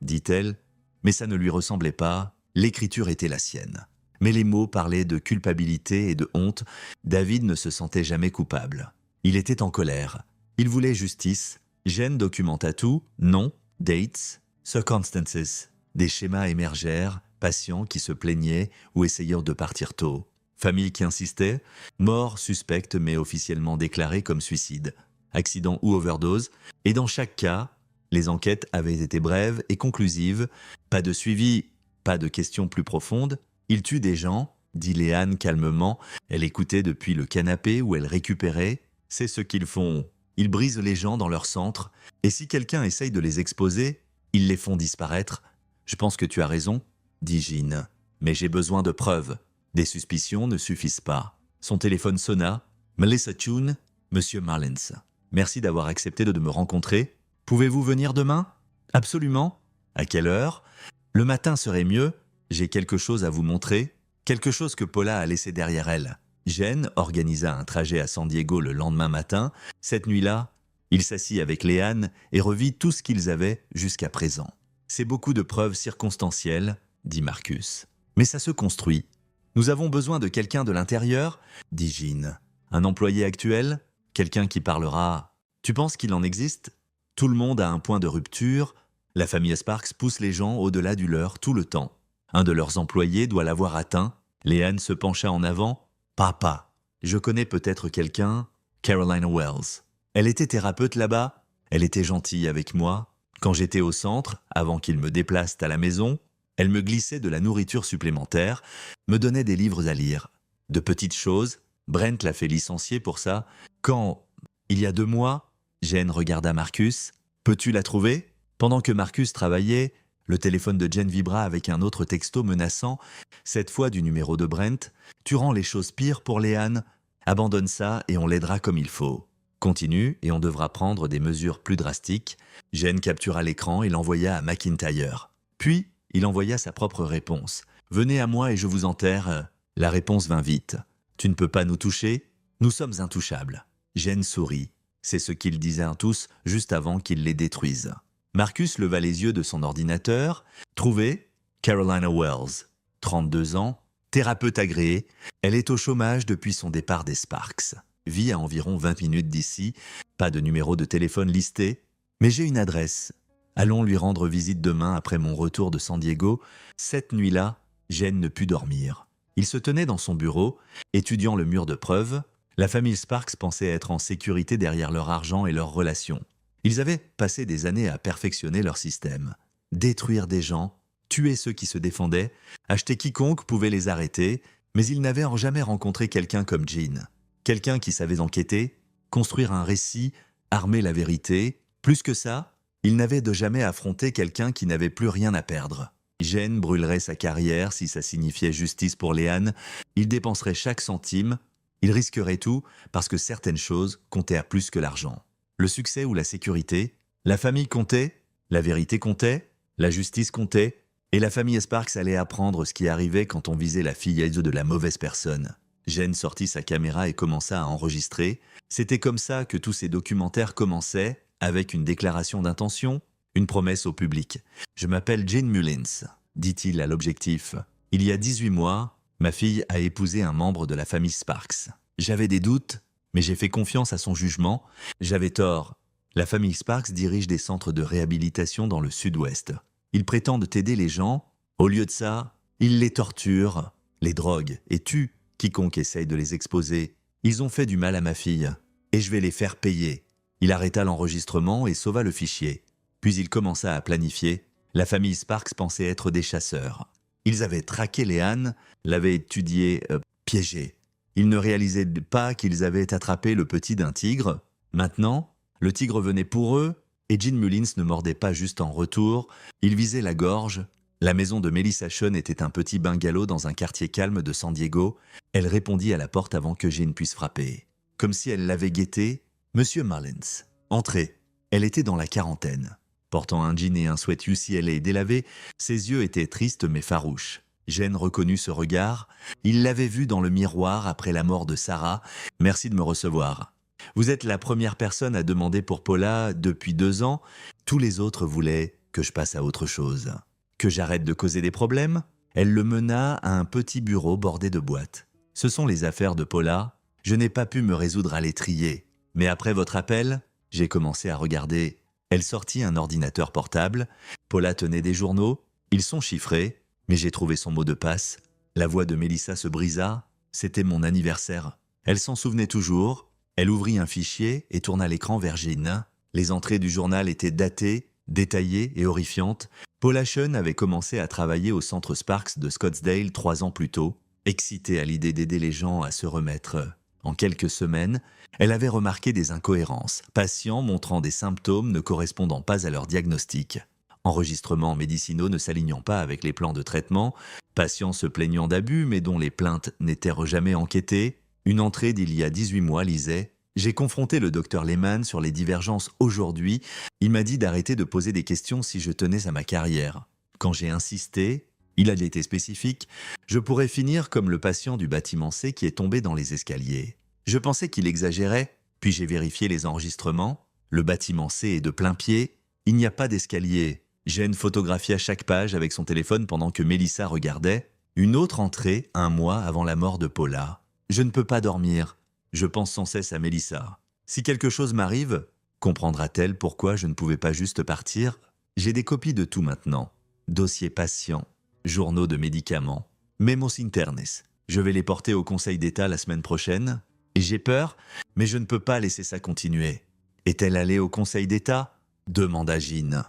dit-elle, mais ça ne lui ressemblait pas, l'écriture était la sienne. Mais les mots parlaient de culpabilité et de honte, David ne se sentait jamais coupable. Il était en colère. Il voulait justice. Jean documenta tout, noms, dates, circumstances. Des schémas émergèrent, patients qui se plaignaient ou essayant de partir tôt. Famille qui insistait, mort suspecte mais officiellement déclarée comme suicide, accident ou overdose. Et dans chaque cas, les enquêtes avaient été brèves et conclusives. Pas de suivi, pas de questions plus profondes. Il tue des gens, dit Leanne calmement. Elle écoutait depuis le canapé où elle récupérait. C'est ce qu'ils font. Ils brisent les gens dans leur centre, et si quelqu'un essaye de les exposer, ils les font disparaître. Je pense que tu as raison, dit Jean, mais j'ai besoin de preuves. Des suspicions ne suffisent pas. Son téléphone sonna. Melissa Tune, Monsieur Marlins. Merci d'avoir accepté de me rencontrer. Pouvez-vous venir demain ? Absolument. À quelle heure ? Le matin serait mieux. J'ai quelque chose à vous montrer. Quelque chose que Paula a laissé derrière elle. Jean organisa un trajet à San Diego le lendemain matin. Cette nuit-là, il s'assit avec Leanne et revit tout ce qu'ils avaient jusqu'à présent. C'est beaucoup de preuves circonstancielles, dit Marcus. Mais ça se construit. Nous avons besoin de quelqu'un de l'intérieur, dit Jean. Un employé actuel ? Quelqu'un qui parlera. Tu penses qu'il en existe ? Tout le monde a un point de rupture. La famille Sparks pousse les gens au-delà du leur tout le temps. Un de leurs employés doit l'avoir atteint. Leanne se pencha en avant. Papa, je connais peut-être quelqu'un, Carolina Wells. Elle était thérapeute là-bas, elle était gentille avec moi. Quand j'étais au centre, avant qu'ils me déplacent à la maison, elle me glissait de la nourriture supplémentaire, me donnait des livres à lire. De petites choses, Brent l'a fait licencier pour ça. Quand, il y a 2 mois, Jean regarda Marcus. Peux-tu la trouver ? Pendant que Marcus travaillait, le téléphone de Jean vibra avec un autre texto menaçant, cette fois du numéro de Brent. Tu rends les choses pires pour Leanne. Abandonne ça et on l'aidera comme il faut. Continue et on devra prendre des mesures plus drastiques. Jean captura l'écran et l'envoya à McIntyre. Puis, il envoya sa propre réponse. Venez à moi et je vous enterre. La réponse vint vite. Tu ne peux pas nous toucher ? Nous sommes intouchables. Jean sourit. C'est ce qu'ils disaient à tous juste avant qu'ils les détruisent. Marcus leva les yeux de son ordinateur. Trouvé, Carolina Wells, 32 ans, Thérapeute agréée, elle est au chômage depuis son départ des Sparks. Vit à environ 20 minutes d'ici, pas de numéro de téléphone listé, mais j'ai une adresse. Allons lui rendre visite demain après mon retour de San Diego. Cette nuit-là, Jen ne put dormir. Il se tenait dans son bureau, étudiant le mur de preuves. La famille Sparks pensait être en sécurité derrière leur argent et leurs relations. Ils avaient passé des années à perfectionner leur système. Détruire des gens, tuer ceux qui se défendaient, acheter quiconque pouvait les arrêter, mais ils n'avaient jamais rencontré quelqu'un comme Jean. Quelqu'un qui savait enquêter, construire un récit, armer la vérité. Plus que ça, ils n'avaient de jamais affronté quelqu'un qui n'avait plus rien à perdre. Jen brûlerait sa carrière si ça signifiait justice pour Léane. Il dépenserait chaque centime. Il risquerait tout parce que certaines choses comptaient à plus que l'argent. Le succès ou la sécurité, la famille comptait, la vérité comptait, la justice comptait, et la famille Sparks allait apprendre ce qui arrivait quand on visait la filleule de la mauvaise personne. Jen sortit sa caméra et commença à enregistrer. C'était comme ça que tous ces documentaires commençaient, avec une déclaration d'intention, une promesse au public. « Je m'appelle Jean Mullins », dit-il à l'objectif. « Il y a 18 mois, ma fille a épousé un membre de la famille Sparks. J'avais des doutes, mais j'ai fait confiance à son jugement. J'avais tort. La famille Sparks dirige des centres de réhabilitation dans le sud-ouest. Ils prétendent aider les gens. Au lieu de ça, ils les torturent, les droguent et tuent quiconque essaye de les exposer. Ils ont fait du mal à ma fille, et je vais les faire payer. » Il arrêta l'enregistrement et sauva le fichier. Puis il commença à planifier. La famille Sparks pensait être des chasseurs. Ils avaient traqué Léane, l'avaient étudiée, piégée. Ils ne réalisaient pas qu'ils avaient attrapé le petit d'un tigre. Maintenant, le tigre venait pour eux, et Jean Mullins ne mordait pas juste en retour, il visait la gorge. La maison de Melissa Sean était un petit bungalow dans un quartier calme de San Diego. Elle répondit à la porte avant que Jean puisse frapper. Comme si elle l'avait guetté, « Monsieur Mullins, entrez ». Elle était dans la quarantaine. Portant un jean et un sweat UCLA délavé, ses yeux étaient tristes mais farouches. Jen reconnut ce regard. Il l'avait vu dans le miroir après la mort de Sarah. « Merci de me recevoir. Vous êtes la première personne à demander pour Paula depuis 2 ans. Tous les autres voulaient que je passe à autre chose. Que j'arrête de causer des problèmes ?» Elle le mena à un petit bureau bordé de boîtes. « Ce sont les affaires de Paula. Je n'ai pas pu me résoudre à les trier. Mais après votre appel, j'ai commencé à regarder. » Elle sortit un ordinateur portable. Paula tenait des journaux. Ils sont chiffrés, mais j'ai trouvé son mot de passe. La voix de Melissa se brisa. C'était mon anniversaire. Elle s'en souvenait toujours. Elle ouvrit un fichier et tourna l'écran vers Jean. Les entrées du journal étaient datées, détaillées et horrifiantes. Paula Sean avait commencé à travailler au centre Sparks de Scottsdale 3 ans plus tôt. Excitée à l'idée d'aider les gens à se remettre. En quelques semaines, elle avait remarqué des incohérences, patients montrant des symptômes ne correspondant pas à leur diagnostic, enregistrements médicinaux ne s'alignant pas avec les plans de traitement, patients se plaignant d'abus mais dont les plaintes n'étaient jamais enquêtées. Une entrée d'il y a 18 mois lisait « J'ai confronté le docteur Lehman sur les divergences aujourd'hui. Il m'a dit d'arrêter de poser des questions si je tenais à ma carrière. Quand j'ai insisté, il a été spécifique, je pourrais finir comme le patient du bâtiment C qui est tombé dans les escaliers. Je pensais qu'il exagérait, puis j'ai vérifié les enregistrements. Le bâtiment C est de plein pied, il n'y a pas d'escalier. Jen photographia chaque page avec son téléphone pendant que Melissa regardait. Une autre entrée, 1 mois avant la mort de Paula. Je ne peux pas dormir. Je pense sans cesse à Melissa. Si quelque chose m'arrive, comprendra-t-elle pourquoi je ne pouvais pas juste partir? J'ai des copies de tout maintenant. Dossiers patients, journaux de médicaments, memos internes. Je vais les porter au Conseil d'État la semaine prochaine. Et j'ai peur, mais je ne peux pas laisser ça continuer. Est-elle allée au Conseil d'État? Demanda Jean.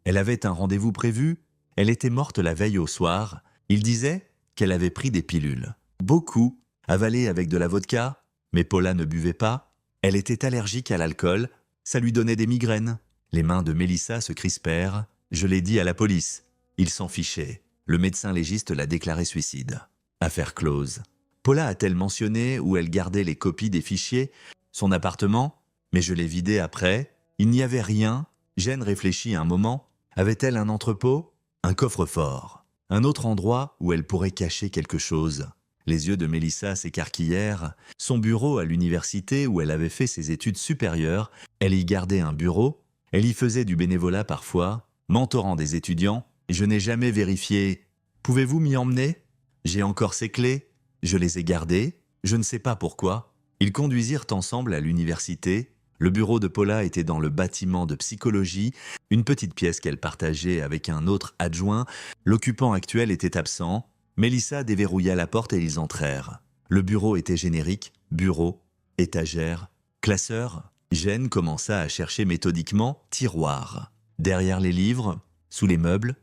Elle avait un rendez-vous prévu. Elle était morte la veille au soir. Il disait qu'elle avait pris des pilules. Beaucoup, avalées avec de la vodka. Mais Paula ne buvait pas. Elle était allergique à l'alcool. Ça lui donnait des migraines. Les mains de Melissa se crispèrent. Je l'ai dit à la police. Ils s'en fichaient. Le médecin légiste l'a déclaré suicide. Affaire close. Paula a-t-elle mentionné où elle gardait les copies des fichiers? Son appartement? Mais je l'ai vidé après. Il n'y avait rien. Jen réfléchit un moment. Avait-elle un entrepôt? Un coffre-fort? Un autre endroit où elle pourrait cacher quelque chose? Les yeux de Melissa s'écarquillèrent. Son bureau à l'université où elle avait fait ses études supérieures, elle y gardait un bureau. Elle y faisait du bénévolat parfois, mentorant des étudiants. Je n'ai jamais vérifié. Pouvez-vous m'y emmener? J'ai encore ses clés. Je les ai gardées. Je ne sais pas pourquoi. Ils conduisirent ensemble à l'université. Le bureau de Paula était dans le bâtiment de psychologie, une petite pièce qu'elle partageait avec un autre adjoint. L'occupant actuel était absent. Mélissa déverrouilla la porte et ils entrèrent. Le bureau était générique, bureau, étagère, classeur. Jen commença à chercher méthodiquement tiroirs. Derrière les livres, sous les meubles,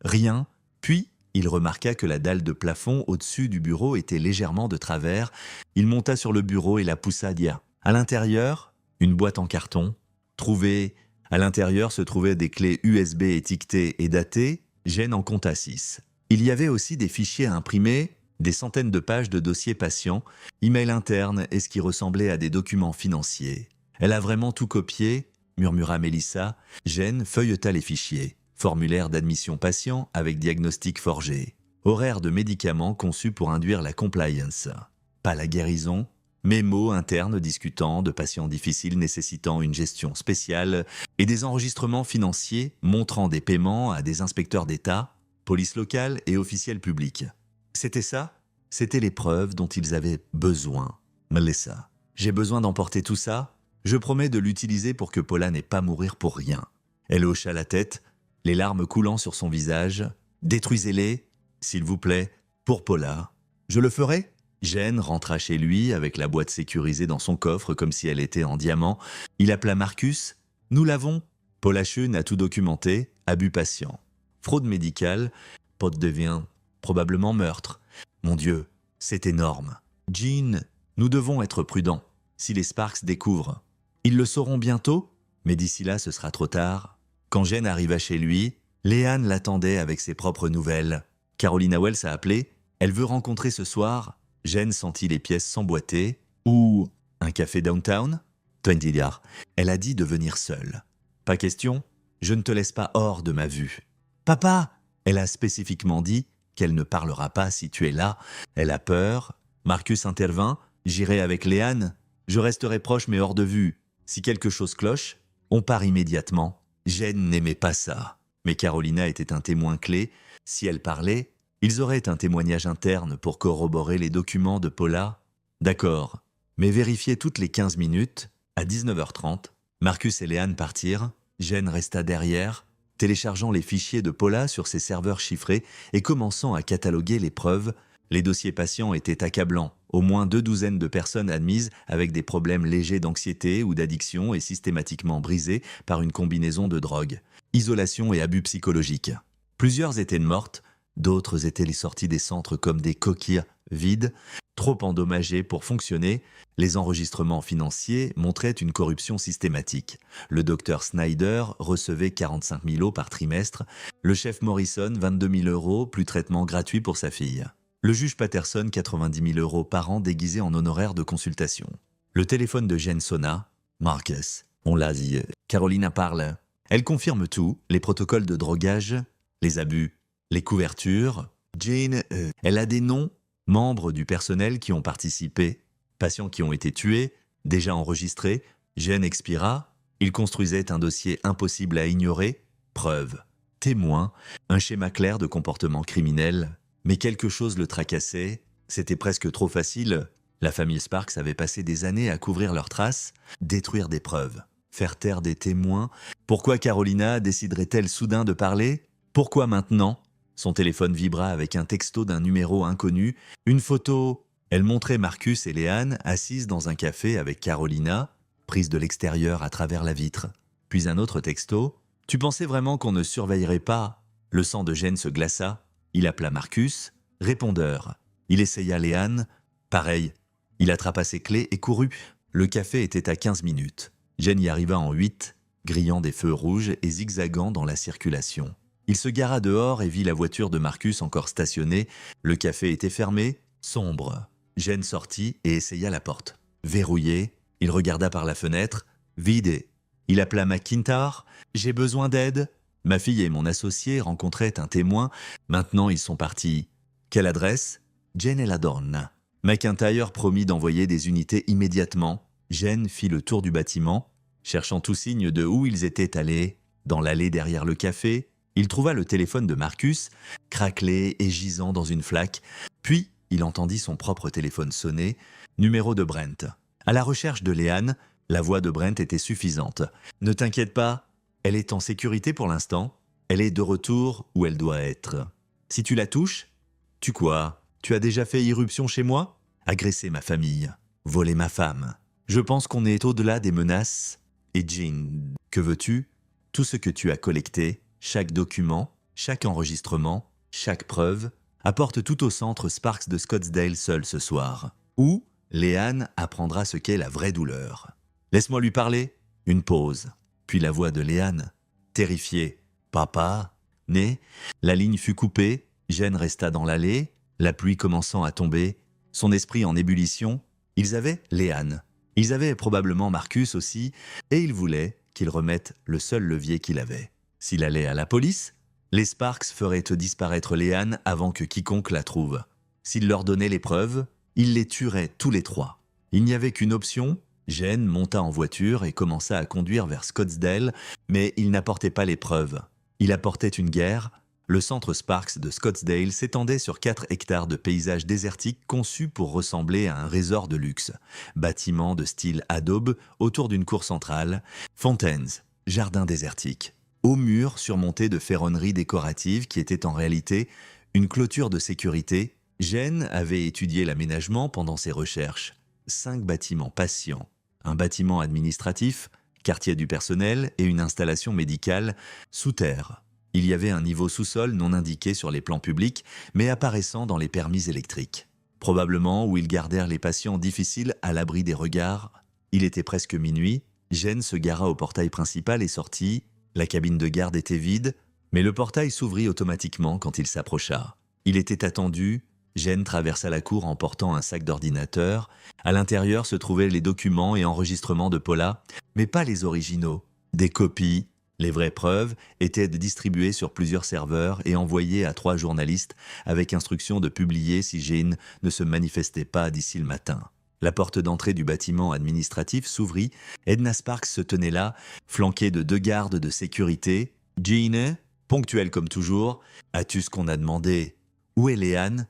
rien. Puis, il remarqua que la dalle de plafond au-dessus du bureau était légèrement de travers. Il monta sur le bureau et la poussa dire. À l'intérieur, une boîte en carton. À l'intérieur se trouvaient des clés USB étiquetées et datées. Jen en compta 6. Il y avait aussi des fichiers à imprimer, des centaines de pages de dossiers patients, emails internes et ce qui ressemblait à des documents financiers. Elle a vraiment tout copié, murmura Mélissa. Jen feuilleta les fichiers. Formulaire d'admission patient avec diagnostic forgé. Horaire de médicaments conçus pour induire la compliance. Pas la guérison. Mémos internes discutant de patients difficiles nécessitant une gestion spéciale et des enregistrements financiers montrant des paiements à des inspecteurs d'État, police locale et officiels publics. C'était ça? C'était les preuves dont ils avaient besoin. Melissa. J'ai besoin d'emporter tout ça? Je promets de l'utiliser pour que Paula n'ait pas mourir pour rien. Elle hocha la tête, les larmes coulant sur son visage. Détruisez-les, s'il vous plaît, pour Paula. Je le ferai? Jen rentra chez lui avec la boîte sécurisée dans son coffre comme si elle était en diamant. Il appela Marcus. Nous l'avons. Paula Schön a tout documenté, abus patient. Fraude médicale, pot devient probablement meurtre. Mon Dieu, c'est énorme. Jean, nous devons être prudents. Si les Sparks découvrent, ils le sauront bientôt, mais d'ici là ce sera trop tard. Quand Jen arriva chez lui, Léane l'attendait avec ses propres nouvelles. Carolina Wells a appelé. Elle veut rencontrer ce soir. Jen sentit les pièces s'emboîter. Ou un café downtown? 20 $. Elle a dit de venir seule. Pas question, je ne te laisse pas hors de ma vue. Papa! Elle a spécifiquement dit qu'elle ne parlera pas si tu es là. Elle a peur. Marcus intervint. J'irai avec Léane. Je resterai proche mais hors de vue. Si quelque chose cloche, on part immédiatement. Jen n'aimait pas ça. Mais Carolina était un témoin clé. Si elle parlait, ils auraient un témoignage interne pour corroborer les documents de Paula. D'accord, mais vérifiez toutes les 15 minutes. À 19h30, Marcus et Léane partirent. Jen resta derrière, téléchargeant les fichiers de Paula sur ses serveurs chiffrés et commençant à cataloguer les preuves. Les dossiers patients étaient accablants. Au moins 2 douzaines de personnes admises avec des problèmes légers d'anxiété ou d'addiction et systématiquement brisés par une combinaison de drogues, isolation et abus psychologiques. Plusieurs étaient mortes, d'autres étaient les sorties des centres comme des coquilles vides, trop endommagées pour fonctionner. Les enregistrements financiers montraient une corruption systématique. Le docteur Snyder recevait 45 000 € par trimestre, le chef Morrison 22 000 € plus traitement gratuit pour sa fille. Le juge Patterson 90 000 € par an déguisé en honoraires de consultation. Le téléphone de Jen sonna. Marcus, on l'a dit. Carolina parle. Elle confirme tout, les protocoles de drogage, les abus, les couvertures. Jane, elle a des noms, membres du personnel qui ont participé, patients qui ont été tués, déjà enregistrés. Jen expira. Il construisait un dossier impossible à ignorer. Preuves, témoins, un schéma clair de comportement criminel. Mais quelque chose le tracassait, c'était presque trop facile. La famille Sparks avait passé des années à couvrir leurs traces, détruire des preuves, faire taire des témoins. Pourquoi Carolina déciderait-elle soudain de parler? Pourquoi maintenant? Son téléphone vibra avec un texto d'un numéro inconnu, une photo. Elle montrait Marcus et Léane assises dans un café avec Carolina, prise de l'extérieur à travers la vitre. Puis un autre texto. Tu pensais vraiment qu'on ne surveillerait pas? Le sang de Jen se glaça. Il appela Marcus. Répondeur. Il essaya Léane. Pareil. Il attrapa ses clés et courut. Le café était à 15 minutes. Jen y arriva en 8, grillant des feux rouges et zigzagant dans la circulation. Il se gara dehors et vit la voiture de Marcus encore stationnée. Le café était fermé, sombre. Jen sortit et essaya la porte. Verrouillée, il regarda par la fenêtre. Vidée. Il appela McIntyre. « J'ai besoin d'aide. » Ma fille et mon associé rencontraient un témoin. Maintenant, ils sont partis. Quelle adresse? Jen et la Donna. McIntyre promit d'envoyer des unités immédiatement. Jen fit le tour du bâtiment, cherchant tout signe de où ils étaient allés. Dans l'allée derrière le café, il trouva le téléphone de Marcus, craquelé et gisant dans une flaque. Puis, il entendit son propre téléphone sonner, numéro de Brent. À la recherche de Léane, la voix de Brent était suffisante. « Ne t'inquiète pas, elle est en sécurité pour l'instant. Elle est de retour où elle doit être. Si tu la touches, tu quoi? Tu as déjà fait irruption chez moi? Agresser ma famille, voler ma femme. Je pense qu'on est au-delà des menaces. Et Jean, que veux-tu? Tout ce que tu as collecté, chaque document, chaque enregistrement, chaque preuve, apporte tout au centre Sparks de Scottsdale seul ce soir. Où Léane apprendra ce qu'est la vraie douleur. Laisse-moi lui parler. » Une pause. Puis la voix de Léane, terrifiée. « Papa ?» Né, la ligne fut coupée, Jen resta dans l'allée, la pluie commençant à tomber, son esprit en ébullition. Ils avaient Léane. Ils avaient probablement Marcus aussi, et ils voulaient qu'il remette le seul levier qu'il avait. S'il allait à la police, les Sparks feraient disparaître Léane avant que quiconque la trouve. S'il leur donnait les preuves, ils les tueraient tous les trois. Il n'y avait qu'une option. Jen monta en voiture et commença à conduire vers Scottsdale, mais il n'apportait pas les preuves. Il apportait une guerre. Le centre Sparks de Scottsdale s'étendait sur 4 hectares de paysages désertiques conçus pour ressembler à un resort de luxe. Bâtiments de style adobe autour d'une cour centrale, fontaines, jardins désertiques, hauts murs surmontés de ferronneries décoratives qui étaient en réalité une clôture de sécurité. Jen avait étudié l'aménagement pendant ses recherches. 5 bâtiments patients, un bâtiment administratif, quartier du personnel et une installation médicale sous terre. Il y avait un niveau sous-sol non indiqué sur les plans publics, mais apparaissant dans les permis électriques. Probablement où ils gardèrent les patients difficiles à l'abri des regards. Il était presque minuit. Jen se gara au portail principal et sortit. La cabine de garde était vide, mais le portail s'ouvrit automatiquement quand il s'approcha. Il était attendu. Jen traversa la cour en portant un sac d'ordinateur. À l'intérieur se trouvaient les documents et enregistrements de Paula, mais pas les originaux. Des copies. Les vraies preuves étaient distribuées sur plusieurs serveurs et envoyées à 3 journalistes avec instruction de publier si Jean ne se manifestait pas d'ici le matin. La porte d'entrée du bâtiment administratif s'ouvrit. Edna Sparks se tenait là, flanquée de 2 gardes de sécurité. « Jean, ponctuelle comme toujours, as-tu ce qu'on a demandé? Où est Léane?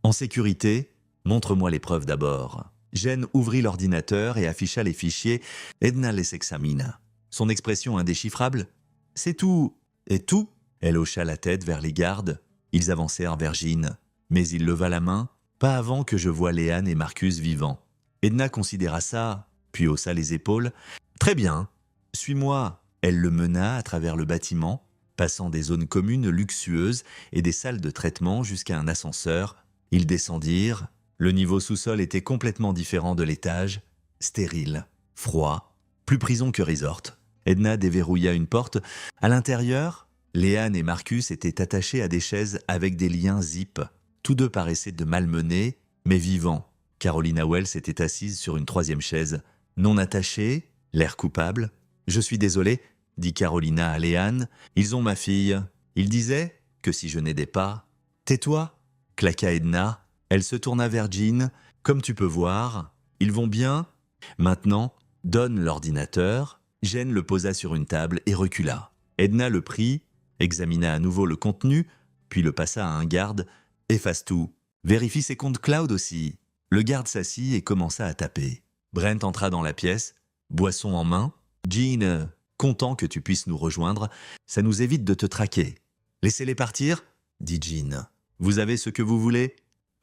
En sécurité? Montre-moi les preuves d'abord. » Jen ouvrit l'ordinateur et afficha les fichiers. Edna les examina. Son expression indéchiffrable. « C'est tout. » « Et tout ?» Elle hocha la tête vers les gardes. Ils avancèrent vers Jean. Mais il leva la main. « Pas avant que je voie Léane et Marcus vivants. » Edna considéra ça, puis haussa les épaules. « Très bien. Suis-moi. » Elle le mena à travers le bâtiment, passant des zones communes luxueuses et des salles de traitement jusqu'à un ascenseur. Ils descendirent. Le niveau sous-sol était complètement différent de l'étage. Stérile, froid, plus prison que resort. Edna déverrouilla une porte. À l'intérieur, Léane et Marcus étaient attachés à des chaises avec des liens zip. Tous deux paraissaient de malmenés, mais vivants. Carolina Wells était assise sur une 3e chaise, non attachée, l'air coupable. « Je suis désolée, » dit Carolina à Léane. « Ils ont ma fille. Ils disaient que si je n'aidais pas... »« Tais-toi » claqua Edna. Elle se tourna vers Jean. « Comme tu peux voir, ils vont bien. Maintenant, donne l'ordinateur. » Jen le posa sur une table et recula. Edna le prit, examina à nouveau le contenu, puis le passa à un garde. « Efface tout. Vérifie ses comptes cloud aussi. » Le garde s'assit et commença à taper. Brent entra dans la pièce, boisson en main. « Jean, content que tu puisses nous rejoindre. Ça nous évite de te traquer. »« Laissez-les partir ?» dit Jean. « Vous avez ce que vous voulez ?»«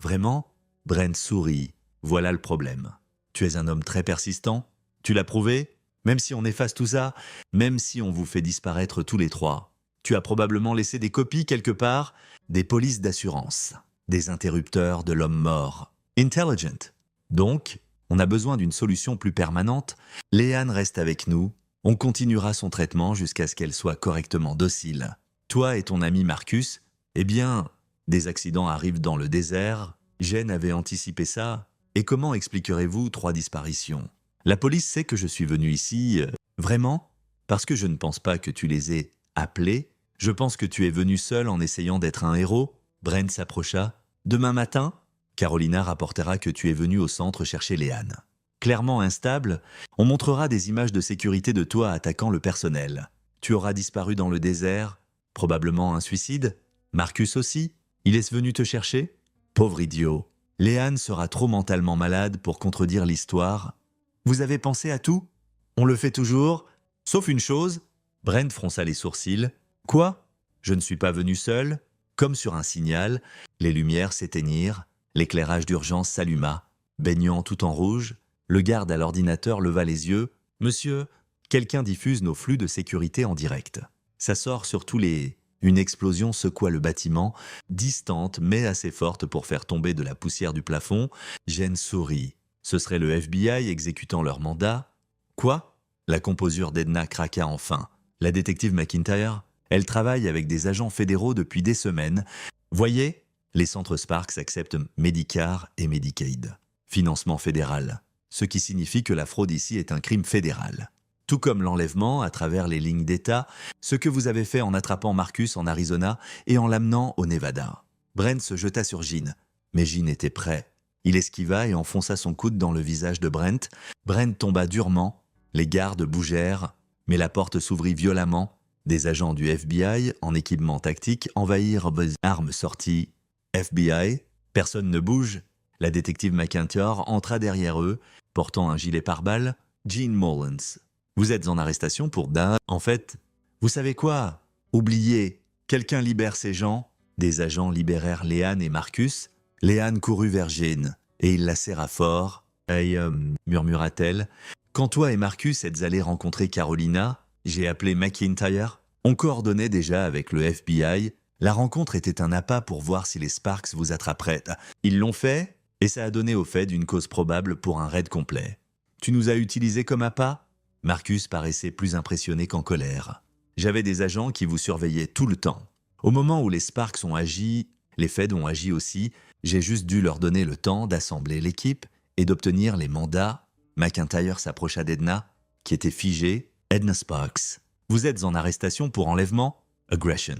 Vraiment ?» Brent sourit. « Voilà le problème. Tu es un homme très persistant. Tu l'as prouvé. Même si on efface tout ça, même si on vous fait disparaître tous les 3, tu as probablement laissé des copies quelque part, des polices d'assurance, des interrupteurs de l'homme mort. Intelligent. Donc, on a besoin d'une solution plus permanente. Léane reste avec nous. On continuera son traitement jusqu'à ce qu'elle soit correctement docile. Toi et ton ami Marcus, eh bien, des accidents arrivent dans le désert. Jen avait anticipé ça. Et comment expliquerez-vous 3 disparitions ? La police sait que je suis venu ici, vraiment, parce que je ne pense pas que tu les aies appelés. Je pense que tu es venu seul en essayant d'être un héros. Brent s'approcha. Demain matin, Carolina rapportera que tu es venu au centre chercher Léane. Clairement instable, on montrera des images de sécurité de toi attaquant le personnel. Tu auras disparu dans le désert, probablement un suicide. Marcus aussi, il est venu te chercher ? Pauvre idiot. Léane sera trop mentalement malade pour contredire l'histoire. Vous avez pensé à tout? On le fait toujours, sauf une chose. Brent fronça les sourcils. Quoi? Je ne suis pas venu seul. Comme sur un signal, les lumières s'éteignirent, l'éclairage d'urgence s'alluma. Baignant tout en rouge, le garde à l'ordinateur leva les yeux. Monsieur, quelqu'un diffuse nos flux de sécurité en direct. Ça sort sur tous les... Une explosion secoua le bâtiment, distante mais assez forte pour faire tomber de la poussière du plafond. Jen sourit. Ce serait le FBI exécutant leur mandat. Quoi? La composure d'Edna craqua enfin. La détective McIntyre, elle travaille avec des agents fédéraux depuis des semaines. Voyez, les centres Sparks acceptent Medicare et Medicaid. Financement fédéral. Ce qui signifie que la fraude ici est un crime fédéral. Tout comme l'enlèvement à travers les lignes d'État, ce que vous avez fait en attrapant Marcus en Arizona et en l'amenant au Nevada. Brent se jeta sur Jean, mais Jean était prêt. Il esquiva et enfonça son coude dans le visage de Brent. Brent tomba durement, les gardes bougèrent, mais la porte s'ouvrit violemment. Des agents du FBI, en équipement tactique, envahirent armes sorties. FBI, personne ne bouge. La détective McIntyre entra derrière eux, portant un gilet pare-balles. Jean Mullins. Vous êtes en arrestation pour En fait, vous savez quoi? Oubliez. Quelqu'un libère ces gens. Des agents libérèrent Léane et Marcus. Léane courut vers Jean, et il la serra fort. Hey, murmura-t-elle. Quand toi et Marcus êtes allés rencontrer Carolina, j'ai appelé McIntyre. On coordonnait déjà avec le FBI. La rencontre était un appât pour voir si les Sparks vous attraperaient. Ils l'ont fait, et ça a donné au fait d'une cause probable pour un raid complet. Tu nous as utilisés comme appât? Marcus paraissait plus impressionné qu'en colère. J'avais des agents qui vous surveillaient tout le temps. Au moment où les Sparks ont agi, les Feds ont agi aussi, j'ai juste dû leur donner le temps d'assembler l'équipe et d'obtenir les mandats. McIntyre s'approcha d'Edna, qui était figée. Edna Sparks. Vous êtes en arrestation pour enlèvement, aggression,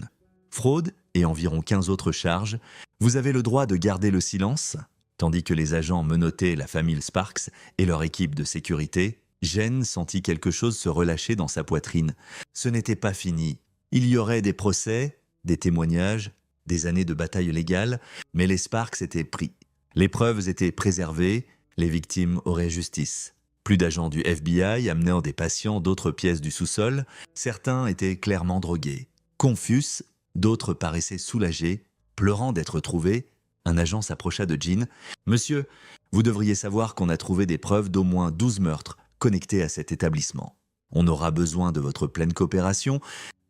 fraude et environ 15 autres charges. Vous avez le droit de garder le silence, tandis que les agents menottaient la famille Sparks et leur équipe de sécurité. Jen sentit quelque chose se relâcher dans sa poitrine. Ce n'était pas fini. Il y aurait des procès, des témoignages, des années de bataille légale, mais les Sparks étaient pris. Les preuves étaient préservées, les victimes auraient justice. Plus d'agents du FBI amenant des patients d'autres pièces du sous-sol, certains étaient clairement drogués. Confus, d'autres paraissaient soulagés, pleurant d'être trouvés. Un agent s'approcha de Jean. « Monsieur, vous devriez savoir qu'on a trouvé des preuves d'au moins 12 meurtres connectés à cet établissement. On aura besoin de votre pleine coopération.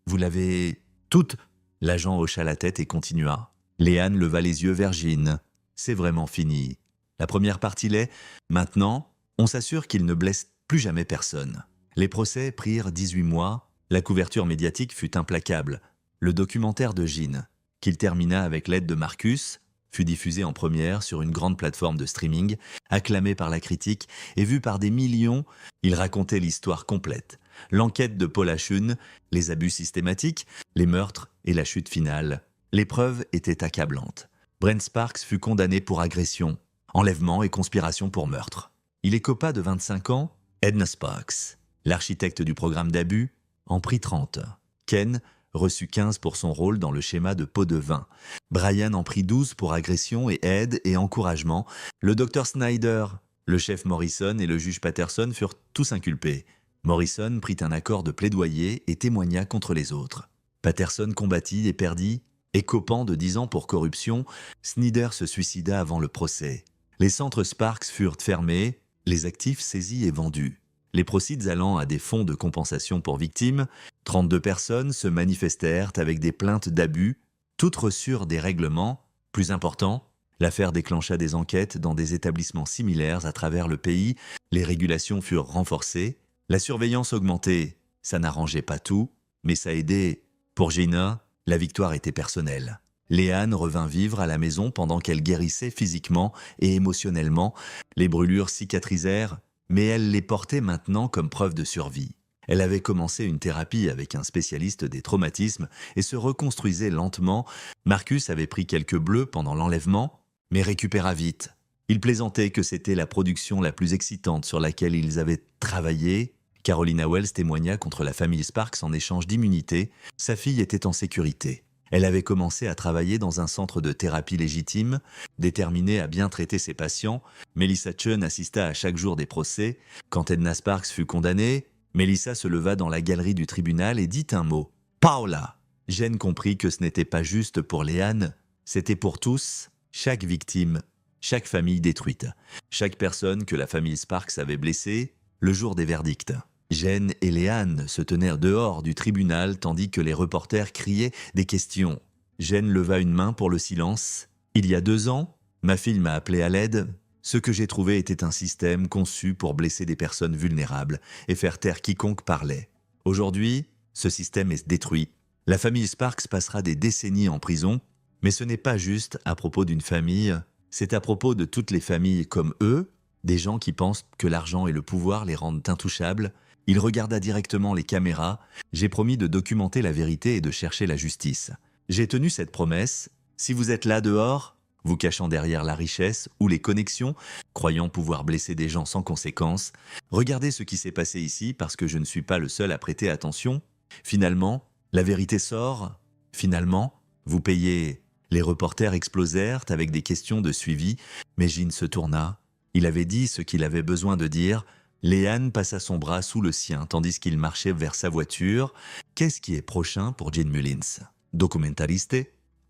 Vous l'avez toute ?» L'agent hocha la tête et continua. Léane leva les yeux vers Jean. « C'est vraiment fini. La première partie l'est. Maintenant, on s'assure qu'il ne blesse plus jamais personne. » Les procès prirent 18 mois. La couverture médiatique fut implacable. Le documentaire de Jean, qu'il termina avec l'aide de Marcus, fut diffusé en première sur une grande plateforme de streaming, acclamé par la critique et vu par des millions. Il racontait l'histoire complète. L'enquête de Paula Shun, les abus systématiques, les meurtres et la chute finale. Les preuves étaient accablantes. Brent Sparks fut condamné pour agression, enlèvement et conspiration pour meurtre. Il écopa de 25 ans. Edna Sparks, l'architecte du programme d'abus, en prit 30. Ken reçut 15 pour son rôle dans le schéma de pot de vin. Brian en prit 12 pour agression et aide et encouragement. Le docteur Snyder, le chef Morrison et le juge Patterson furent tous inculpés. Morrison prit un accord de plaidoyer et témoigna contre les autres. Patterson combattit et perdit. Écopant de 10 ans pour corruption, Snyder se suicida avant le procès. Les centres Sparks furent fermés, les actifs saisis et vendus. Les proceeds allant à des fonds de compensation pour victimes, 32 personnes se manifestèrent avec des plaintes d'abus, toutes reçurent des règlements. Plus important, l'affaire déclencha des enquêtes dans des établissements similaires à travers le pays, les régulations furent renforcées, la surveillance augmentée. Ça n'arrangeait pas tout, mais ça aidait. Pour Gina, la victoire était personnelle. Léane revint vivre à la maison pendant qu'elle guérissait physiquement et émotionnellement. Les brûlures cicatrisèrent, mais elle les portait maintenant comme preuve de survie. Elle avait commencé une thérapie avec un spécialiste des traumatismes et se reconstruisait lentement. Marcus avait pris quelques bleus pendant l'enlèvement, mais récupéra vite. Il plaisantait que c'était la production la plus excitante sur laquelle ils avaient travaillé. Carolina Wells témoigna contre la famille Sparks en échange d'immunité. Sa fille était en sécurité. Elle avait commencé à travailler dans un centre de thérapie légitime, déterminée à bien traiter ses patients. Melissa Chun assista à chaque jour des procès. Quand Edna Sparks fut condamnée, Melissa se leva dans la galerie du tribunal et dit un mot. « Paola !» Jen comprit que ce n'était pas juste pour Léane, c'était pour tous, chaque victime, chaque famille détruite, chaque personne que la famille Sparks avait blessée le jour des verdicts. Jen et Léane se tenaient dehors du tribunal tandis que les reporters criaient des questions. Jen leva une main pour le silence. « Il y a 2 ans, ma fille m'a appelé à l'aide. Ce que j'ai trouvé était un système conçu pour blesser des personnes vulnérables et faire taire quiconque parlait. Aujourd'hui, ce système est détruit. La famille Sparks passera des décennies en prison, mais ce n'est pas juste à propos d'une famille, c'est à propos de toutes les familles comme eux, des gens qui pensent que l'argent et le pouvoir les rendent intouchables. » Il regarda directement les caméras. « J'ai promis de documenter la vérité et de chercher la justice. J'ai tenu cette promesse. Si vous êtes là dehors, vous cachant derrière la richesse ou les connexions, croyant pouvoir blesser des gens sans conséquence, regardez ce qui s'est passé ici parce que je ne suis pas le seul à prêter attention. Finalement, la vérité sort. Finalement, vous payez. » Les reporters explosèrent avec des questions de suivi, mais Gene se tourna. Il avait dit ce qu'il avait besoin de dire. Léane passa son bras sous le sien tandis qu'il marchait vers sa voiture. Qu'est-ce qui est prochain pour Gene Mullins? Documentariste?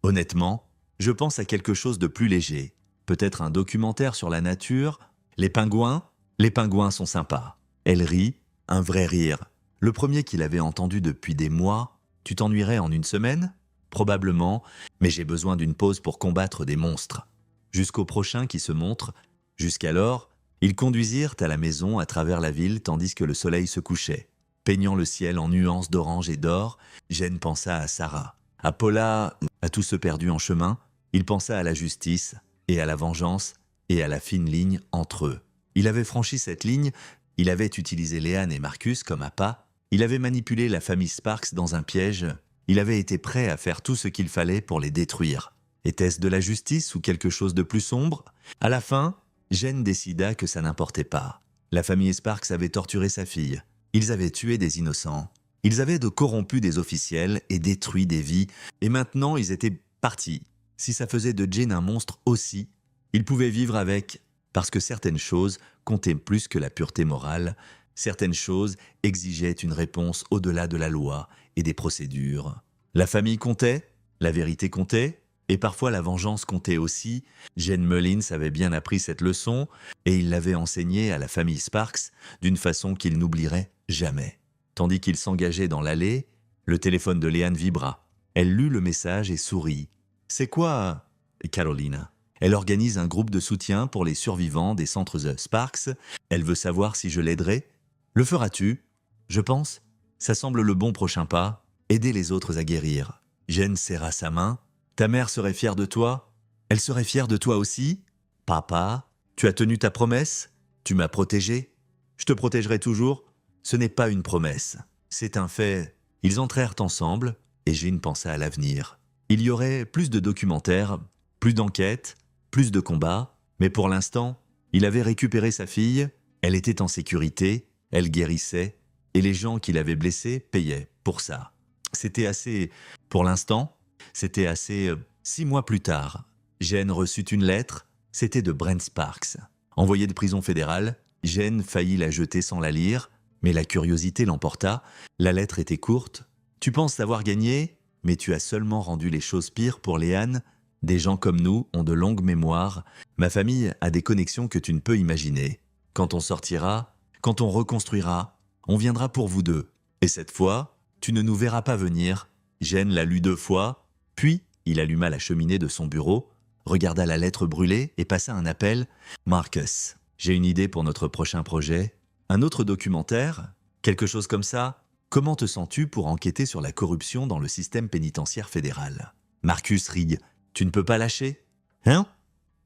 Honnêtement, je pense à quelque chose de plus léger. Peut-être un documentaire sur la nature. Les pingouins? Les pingouins sont sympas. Elle rit, un vrai rire. Le premier qu'il avait entendu depuis des mois. Tu t'ennuierais en 1 semaine? Probablement, mais j'ai besoin d'une pause pour combattre des monstres. Jusqu'au prochain qui se montre. Jusqu'alors, ils conduisirent à la maison à travers la ville tandis que le soleil se couchait. Peignant le ciel en nuances d'orange et d'or, Jen pensa à Sarah, à Paula, à tous ceux perdus en chemin. Il pensa à la justice et à la vengeance et à la fine ligne entre eux. Il avait franchi cette ligne, il avait utilisé Léane et Marcus comme appât, il avait manipulé la famille Sparks dans un piège, il avait été prêt à faire tout ce qu'il fallait pour les détruire. Était-ce de la justice ou quelque chose de plus sombre? À la fin, Jen décida que ça n'importait pas. La famille Sparks avait torturé sa fille. Ils avaient tué des innocents. Ils avaient corrompu des officiels et détruit des vies. Et maintenant, ils étaient partis. Si ça faisait de Jen un monstre aussi, il pouvait vivre avec. Parce que certaines choses comptaient plus que la pureté morale. Certaines choses exigeaient une réponse au-delà de la loi et des procédures. La famille comptait, la vérité comptait. Et parfois la vengeance comptait aussi. Gene Mullins avait bien appris cette leçon et il l'avait enseignée à la famille Sparks d'une façon qu'il n'oublierait jamais. Tandis qu'il s'engageait dans l'allée, le téléphone de Léane vibra. Elle lut le message et sourit. « C'est quoi, Carolina ?» Elle organise un groupe de soutien pour les survivants des centres Sparks. Elle veut savoir si je l'aiderai. Le feras-tu? Je pense. Ça semble le bon prochain pas. Aider les autres à guérir. Gene serra sa main. Ta mère serait fière de toi? Elle serait fière de toi aussi? Papa, tu as tenu ta promesse? Tu m'as protégé? Je te protégerai toujours? Ce n'est pas une promesse, c'est un fait. Ils entrèrent ensemble et Gene pensa à l'avenir. Il y aurait plus de documentaires, plus d'enquêtes, plus de combats, mais pour l'instant, il avait récupéré sa fille, elle était en sécurité, elle guérissait, et les gens qui l'avaient blessée payaient pour ça. C'était assez, pour l'instant, c'était assez. 6 mois plus tard, Jen reçut une lettre, c'était de Brent Sparks. Envoyé de prison fédérale, Jen faillit la jeter sans la lire, mais la curiosité l'emporta. La lettre était courte. Tu penses avoir gagné, mais tu as seulement rendu les choses pires pour Léane. Des gens comme nous ont de longues mémoires. Ma famille a des connexions que tu ne peux imaginer. Quand on sortira, quand on reconstruira, on viendra pour vous deux. Et cette fois, tu ne nous verras pas venir. Jen l'a lu 2 fois. Puis, il alluma la cheminée de son bureau, regarda la lettre brûlée et passa un appel. « Marcus, j'ai une idée pour notre prochain projet. Un autre documentaire? Quelque chose comme ça? Comment te sens-tu pour enquêter sur la corruption dans le système pénitentiaire fédéral ?» Marcus rit. « Tu ne peux pas lâcher? Hein?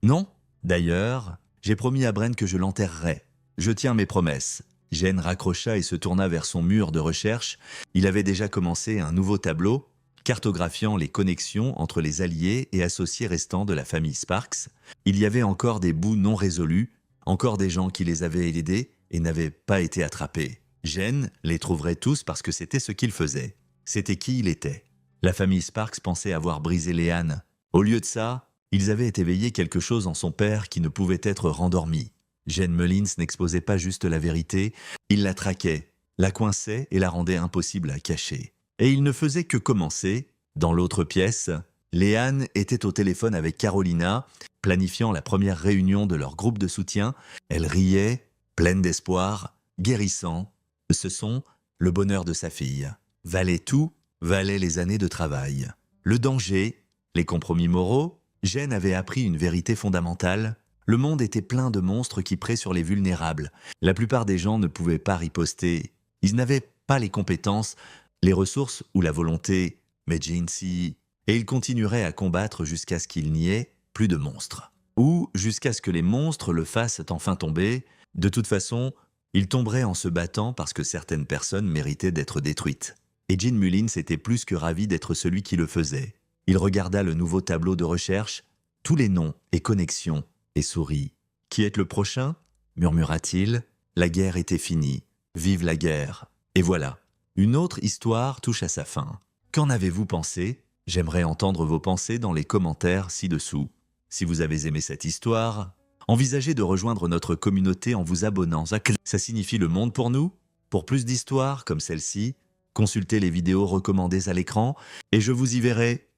Non? D'ailleurs, j'ai promis à Brent que je l'enterrerais. Je tiens mes promesses. » Jen raccrocha et se tourna vers son mur de recherche. Il avait déjà commencé un nouveau tableau, cartographiant les connexions entre les alliés et associés restants de la famille Sparks. Il y avait encore des bouts non résolus, encore des gens qui les avaient aidés et n'avaient pas été attrapés. Jen les trouverait tous parce que c'était ce qu'il faisait. C'était qui il était. La famille Sparks pensait avoir brisé Léane. Au lieu de ça, ils avaient éveillé quelque chose en son père qui ne pouvait être rendormi. Jane Mullins n'exposait pas juste la vérité, il la traquait, la coinçait et la rendait impossible à cacher. Et il ne faisait que commencer. Dans l'autre pièce, Léane était au téléphone avec Carolina, planifiant la première réunion de leur groupe de soutien. Elle riait, pleine d'espoir, guérissant. Ce son, le bonheur de sa fille. Valait tout, valait les années de travail. Le danger, les compromis moraux. Jane avait appris une vérité fondamentale. Le monde était plein de monstres qui prêt sur les vulnérables. La plupart des gens ne pouvaient pas riposter. Ils n'avaient pas les compétences, les ressources ou la volonté. Mais Jane si... Et ils continueraient à combattre jusqu'à ce qu'il n'y ait plus de monstres. Ou jusqu'à ce que les monstres le fassent enfin tomber. De toute façon, ils tomberaient en se battant parce que certaines personnes méritaient d'être détruites. Et Jane Mullins était plus que ravi d'être celui qui le faisait. Il regarda le nouveau tableau de recherche, tous les noms et connexions, et sourit. « Qui est le prochain ?» murmura-t-il. La guerre était finie. Vive la guerre. Et voilà, une autre histoire touche à sa fin. Qu'en avez-vous pensé ? J'aimerais entendre vos pensées dans les commentaires ci-dessous. Si vous avez aimé cette histoire, envisagez de rejoindre notre communauté en vous abonnant. Ça signifie le monde pour nous. Pour plus d'histoires comme celle-ci, consultez les vidéos recommandées à l'écran et je vous y verrai.